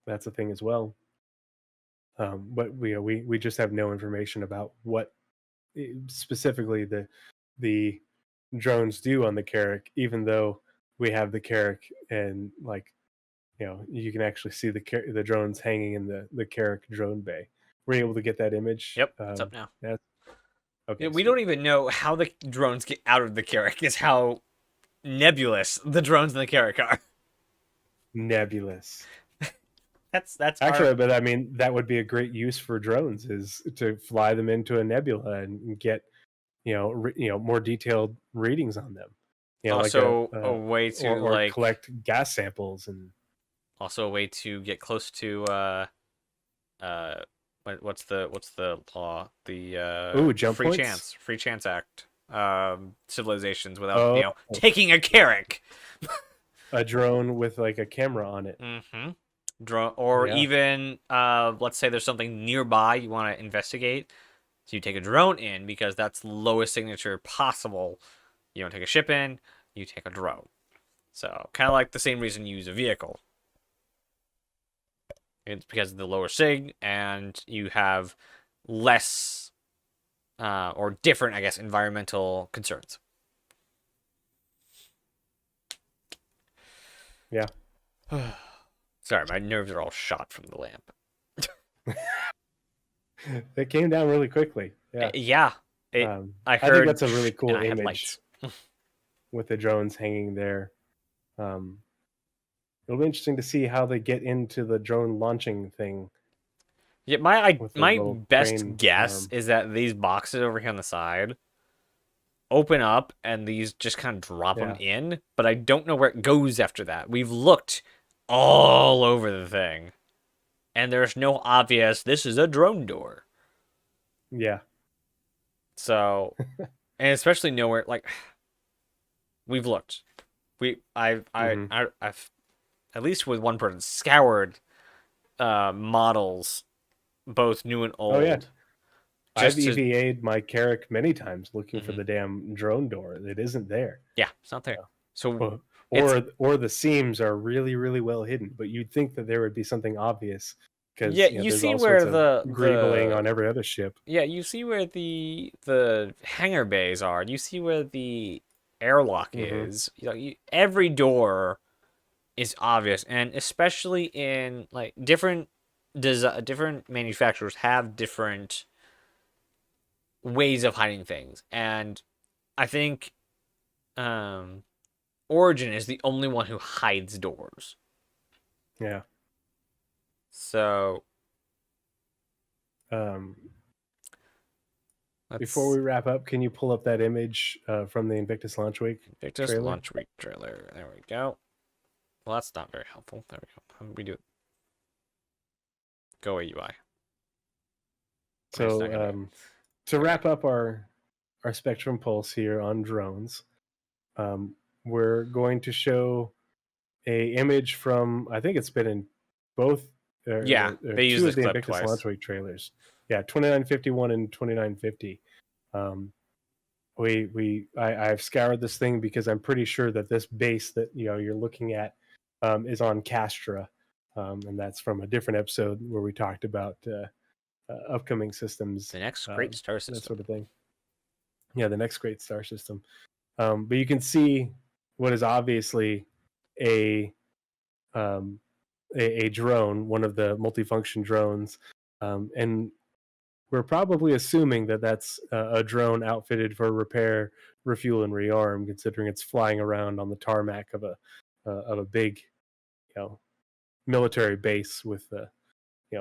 That's a thing as well. But we just have no information about what specifically the drones do on the Carrack, even though we have the Carrack and you can actually see the drones hanging in the Carrack drone bay. We're able to get that image. Yep, it's up now. Okay. We don't even know how the drones get out of the Carrack, is how nebulous the drones in the Carrack are. Nebulous. That's actually, but I mean, that would be a great use for drones, is to fly them into a nebula and get more detailed readings on them. Also, a way to or collect gas samples, and also a way to get close to what's the law? The jump free points? Free chance act. Civilizations without taking a Carrack. A drone with like a camera on it. Mm-hmm. Drone, or even let's say there's something nearby you want to investigate, so you take a drone in, because that's the lowest signature possible. You don't take a ship in, you take a drone. So kind of like the same reason you use a vehicle. It's because of the lower sig, and you have less or different, I guess, environmental concerns. Yeah. Sorry, my nerves are all shot from the lamp. It came down really quickly. Yeah. I think that's a really cool image with the drones hanging there. It'll be interesting to see how they get into the drone launching thing. Yeah, my best crane guess arm. is that these boxes over here on the side open up and these just kind of drop them in, but I don't know where it goes after that. We've looked all over the thing, and there's no obvious, this is a drone door. Yeah. So, and especially nowhere, like, we've looked. I've at least with one person, scoured models, both new and old. Oh, yeah. I've EVA'd my Carrack many times looking for the damn drone door. It isn't there. Yeah, it's not there. So or the seams are really, really well hidden, but you'd think that there would be something obvious because you see where the greebling on every other ship. Yeah, you see where the hangar bays are. You see where the airlock is. Every door is obvious, and especially in like different manufacturers have different ways of hiding things, and I think Origin is the only one who hides doors. Yeah. So before we wrap up, can you pull up that image from the Invictus Launch Week Launch Week trailer? There we go. Well, that's not very helpful. There we go. How do we do it? Go away, UI. So to wrap up our Spectrum Pulse here on drones, we're going to show a image from, I think it's been in both they use two of the clip Invictus twice. Launch Week trailers. Yeah, 2951 and 2950. I've scoured this thing because I'm pretty sure that this base that you're looking at is on Castra, and that's from a different episode where we talked about upcoming systems. The next great star system. That sort of thing. Yeah, the next great star system. But you can see what is obviously a drone, one of the multifunction drones, and we're probably assuming that that's a drone outfitted for repair, refuel, and rearm, considering it's flying around on the tarmac of a big, military base with a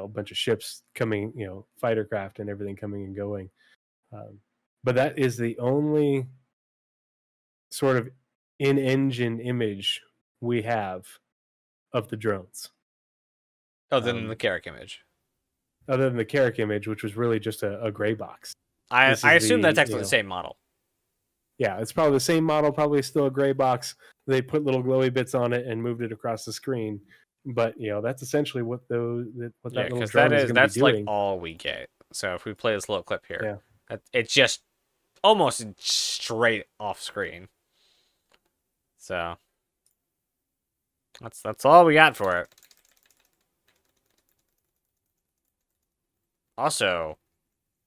bunch of ships coming, fighter craft and everything coming and going. But that is the only sort of in-engine image we have of the drones. Other than the Carrack image. Other than the Carrack image, which was really just a gray box. I assume that's actually the same model. Yeah, it's probably the same model, probably still a gray box. They put little glowy bits on it and moved it across the screen. But that's essentially what that little drone is going to be doing. That's like all we get. So if we play this little clip here, it's just almost straight off screen. So that's all we got for it. Also,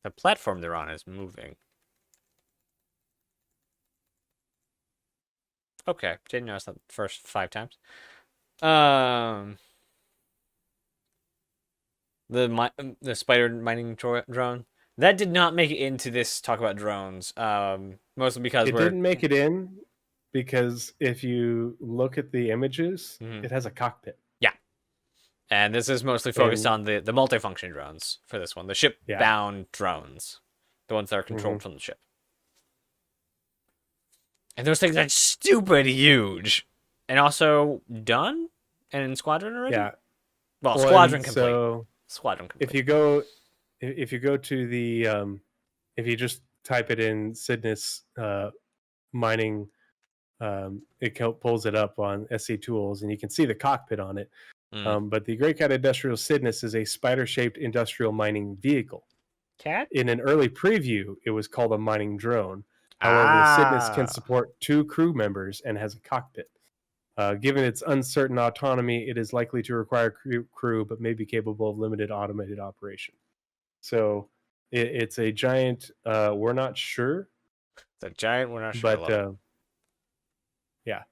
the platform they're on is moving. Okay, didn't notice that the first 5 times. The spider mining drone that did not make it into this talk about drones. Mostly because it didn't make it in because if you look at the images, it has a cockpit. Yeah, and this is mostly focused on the multifunction drones for this one, the ship-bound drones, the ones that are controlled from the ship. And those things are stupid huge, and also done and in Squadron already. Yeah, well, Squadron complete. So Squadron complete. If you go to the if you just type it in Cygnus mining, it pulls it up on SC Tools, and you can see the cockpit on it. But the Great Cat Industrial Cygnus is a spider-shaped industrial mining vehicle. Cat? In an early preview, it was called a mining drone. However, the Cygnus can support 2 crew members and has a cockpit. Given its uncertain autonomy, it is likely to require crew, but may be capable of limited automated operation. So it's a giant. We're not sure. It's a giant. We're not sure. But yeah.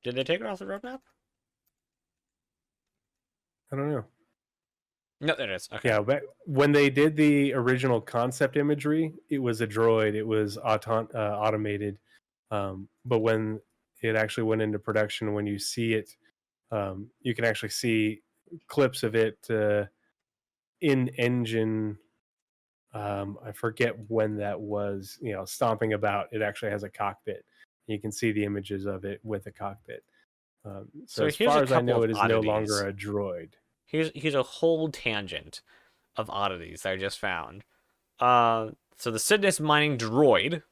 Did they take it off the roadmap? I don't know. No, there it is. Okay. Yeah, but when they did the original concept imagery, it was a droid. It was automated. But when it actually went into production. When you see it, you can actually see clips of it in engine. I forget when that was. Stomping about. It actually has a cockpit. You can see the images of it with a cockpit. So as here's a far as I couple know, of it is no longer oddities. a droid. Here's a whole tangent of oddities that I just found. So the Sidnus mining droid,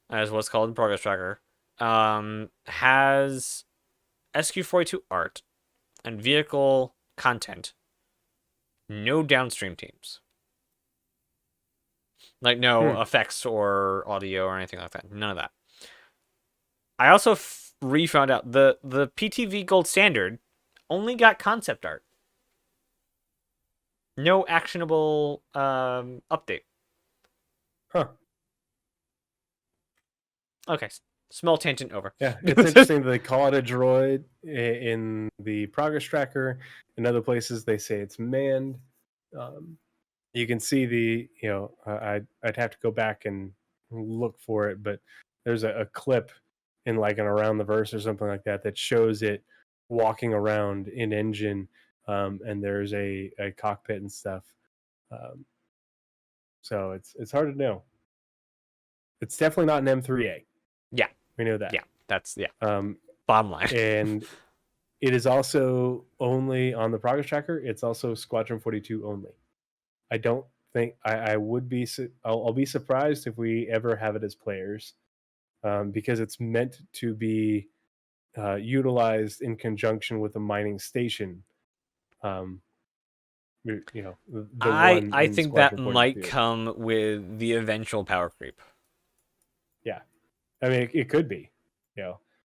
as what's called in Progress Tracker, has SQ-42 art and vehicle content. No downstream teams. Like no effects or audio or anything like that. None of that. I also re-found out the PTV Gold Standard only got concept art. No actionable update. Huh. Okay, small tangent over. Yeah, it's interesting that they call it a droid in the Progress Tracker. In other places, they say it's manned. You can see I'd have to go back and look for it, but there's a clip in like an Around the Verse or something like that shows it walking around in engine, and there's a cockpit and stuff. So it's hard to know. It's definitely not an M3A. Yeah, we know that. Yeah, that's bottom line. And it is also only on the Progress Tracker. It's also Squadron 42 only. I don't think I would be. I'll be surprised if we ever have it as players, because it's meant to be utilized in conjunction with a mining station. I think that might come with the eventual power creep. Yeah, I mean it could be.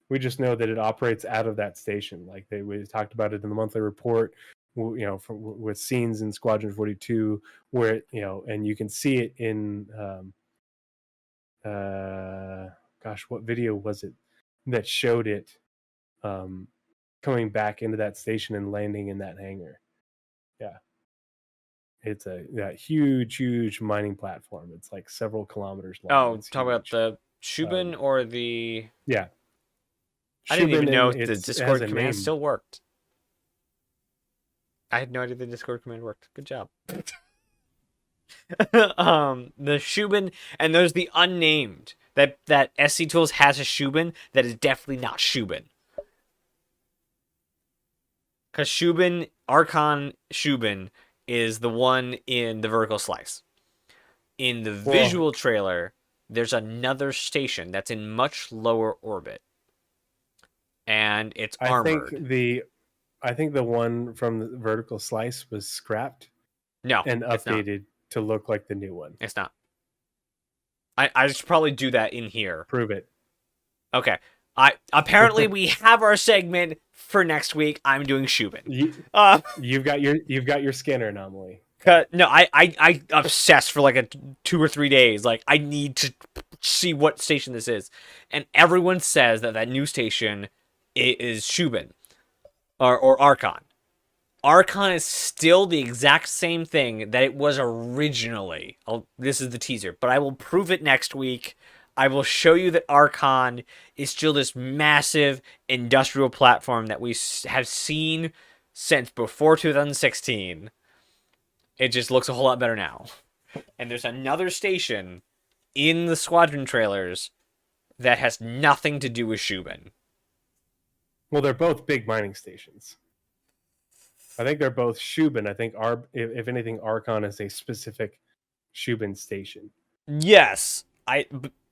We just know that it operates out of that station. Like we talked about it in the monthly report. With scenes in Squadron 42 where and you can see it in what video was it that showed it coming back into that station and landing in that hangar. Yeah, it's a huge mining platform. It's like several kilometers long. Talk about the Shubin or the yeah. I didn't even know the Discord command still worked. I had no idea the Discord command worked. Good job. The Shubin, and there's the unnamed. That SC Tools has a Shubin that is definitely not Shubin. Because Shubin, Archon Shubin, is the one in the vertical slice. In the visual trailer, there's another station that's in much lower orbit. And it's armored. I think the one from the vertical slice was scrapped. No, and updated to look like the new one. It's not. I should probably do that in here. Prove it. Okay. Apparently we have our segment for next week. I'm doing Shubin. You've got your scanner anomaly. No, I obsessed for like 2 or 3 days. Like I need to see what station this is, and everyone says that new station is Shubin or Archon. Archon is still the exact same thing that it was originally. This is the teaser, but I will prove it next week. I will show you that Archon is still this massive industrial platform that we have seen since before 2016. It just looks a whole lot better now. And there's another station in the Squadron trailers that has nothing to do with Shubin. Well, they're both big mining stations. I think they're both Shubin. I think if anything, Archon is a specific Shubin station. Yes,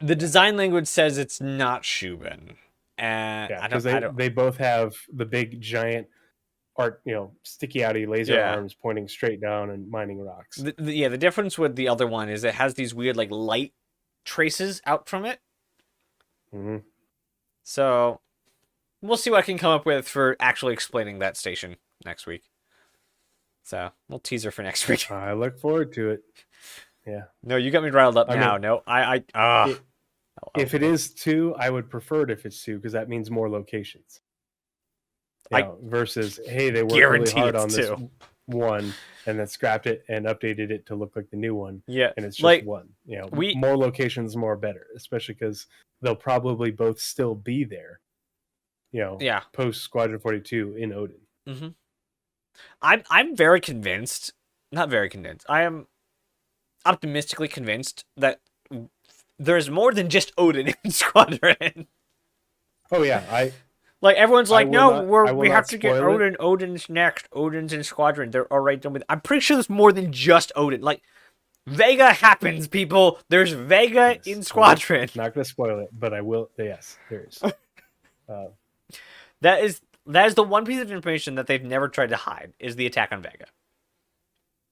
the design language says it's not Shubin. Because they both have the big giant sticky outy laser arms pointing straight down and mining rocks. The difference with the other one is it has these weird like light traces out from it. Mm-hmm. So we'll see what I can come up with for actually explaining that station next week. So we'll teaser for next week. I look forward to it. Yeah. No, you got me riled up now. No, if it is 2, I would prefer it if it's 2 because that means more locations. Versus, hey, they worked really hard on this one and then scrapped it and updated it to look like the new one. Yeah, and it's just one. we more locations, more better, especially because they'll probably both still be there. Post Squadron 42 in Odin. Mm-hmm. I'm very convinced. Not very convinced. I am optimistically convinced that there's more than just Odin in Squadron. Oh yeah, everyone's like, no, we have to get Odin. Odin's next. Odin's in Squadron. They're already done with it. I'm pretty sure there's more than just Odin. Vega happens, people. There's Vega in Squadron. I'm not gonna spoil it, but I will. Yes, there is. That is the one piece of information that they've never tried to hide, is the attack on Vega.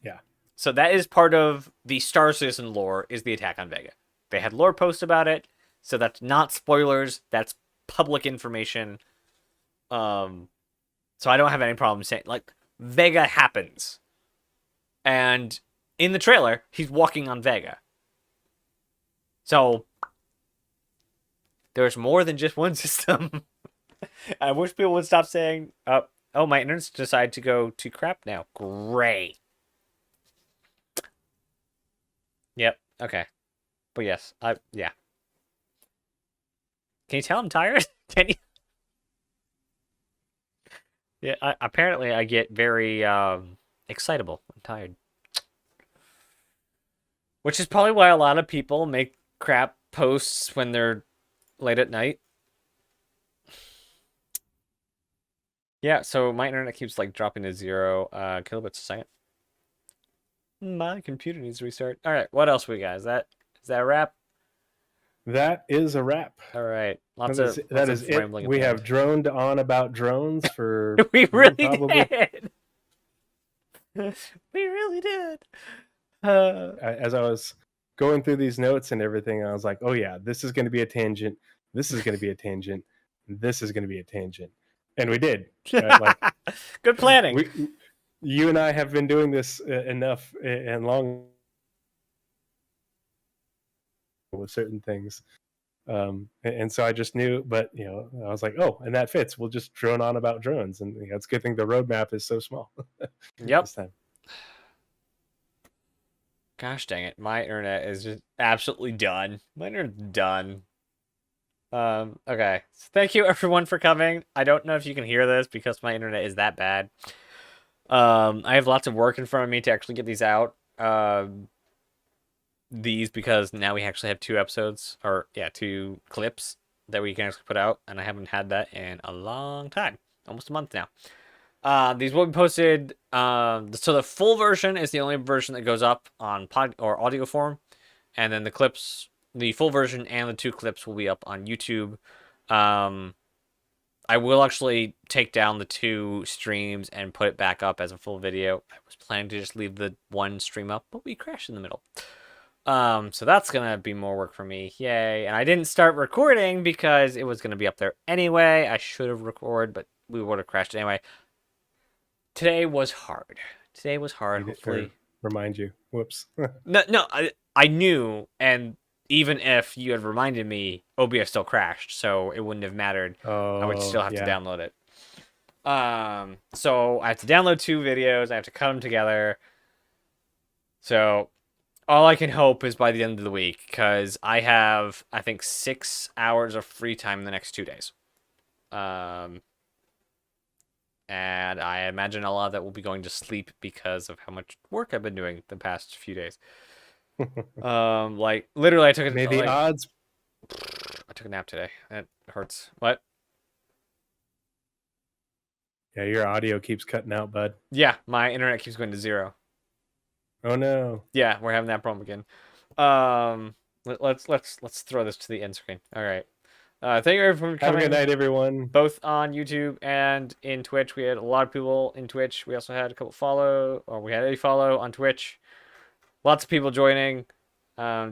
Yeah. So that is part of the Star Citizen lore, is the attack on Vega. They had lore posts about it, so that's not spoilers. That's public information. So I don't have any problem saying, Vega happens. And in the trailer, he's walking on Vega. So there's more than just one system. I wish people would stop saying, oh, my internet's decided to go to crap now. Great. Yep, okay. But yes, yeah. Can you tell I'm tired? Can you? Yeah, apparently I get very excitable. I'm tired. Which is probably why a lot of people make crap posts when they're late at night. Yeah, so my internet keeps dropping to 0 kilobits a second. My computer needs to restart. All right, what else we got? Is that a wrap? That is a wrap. All right, that is it. We have droned on about drones for. We really did. We really did. As I was going through these notes and everything, I was like, "Oh yeah, this is going to be a tangent. This is going to be a tangent. This is going to be a tangent." And we did. Good planning. You and I have been doing this enough and long with certain things. And so I just knew, but I was like, oh, and that fits. We'll just drone on about drones. And it's a good thing the roadmap is so small. Yep. This time. Gosh dang it. My internet is just absolutely done. My internet's done. Okay. So thank you everyone for coming. I don't know if you can hear this because my internet is that bad. I have lots of work in front of me to actually get these out. Because now we actually have 2 episodes, or 2 clips that we can actually put out, and I haven't had that in a long time, almost a month now. These will be posted. So the full version is the only version that goes up on pod or audio form, and then the clips, the full version and the 2 clips will be up on YouTube. I will actually take down the 2 streams and put it back up as a full video. I was planning to just leave the 1 stream up, but we crashed in the middle. So that's gonna be more work for me. Yay. And I didn't start recording because it was gonna be up there anyway. I should have recorded, but we would have crashed anyway. Today was hard. Hopefully. Remind you. Whoops. No, I knew, and even if you had reminded me, OBS still crashed, so it wouldn't have mattered. I would still have to download it. So I have to download 2 videos. I have to cut them together. So all I can hope is by the end of the week, because I have, I think, 6 hours of free time in the next 2 days. And I imagine a lot of that will be going to sleep because of how much work I've been doing the past few days. Literally, I took the odds. I took a nap today. That hurts. What? Yeah, your audio keeps cutting out, bud. Yeah, my internet keeps going to 0. Oh no. Yeah, we're having that problem again. Let's throw this to the end screen. All right. Thank you everyone for coming. Have a good night, everyone. Both on YouTube and in Twitch. We had a lot of people in Twitch. We also had we had a follow on Twitch. Lots of people joining,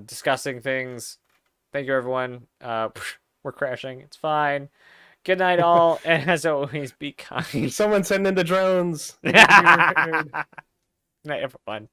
discussing things. Thank you, everyone. We're crashing. It's fine. Good night, all. And as always, be kind. Someone send in the drones. Good night, everyone.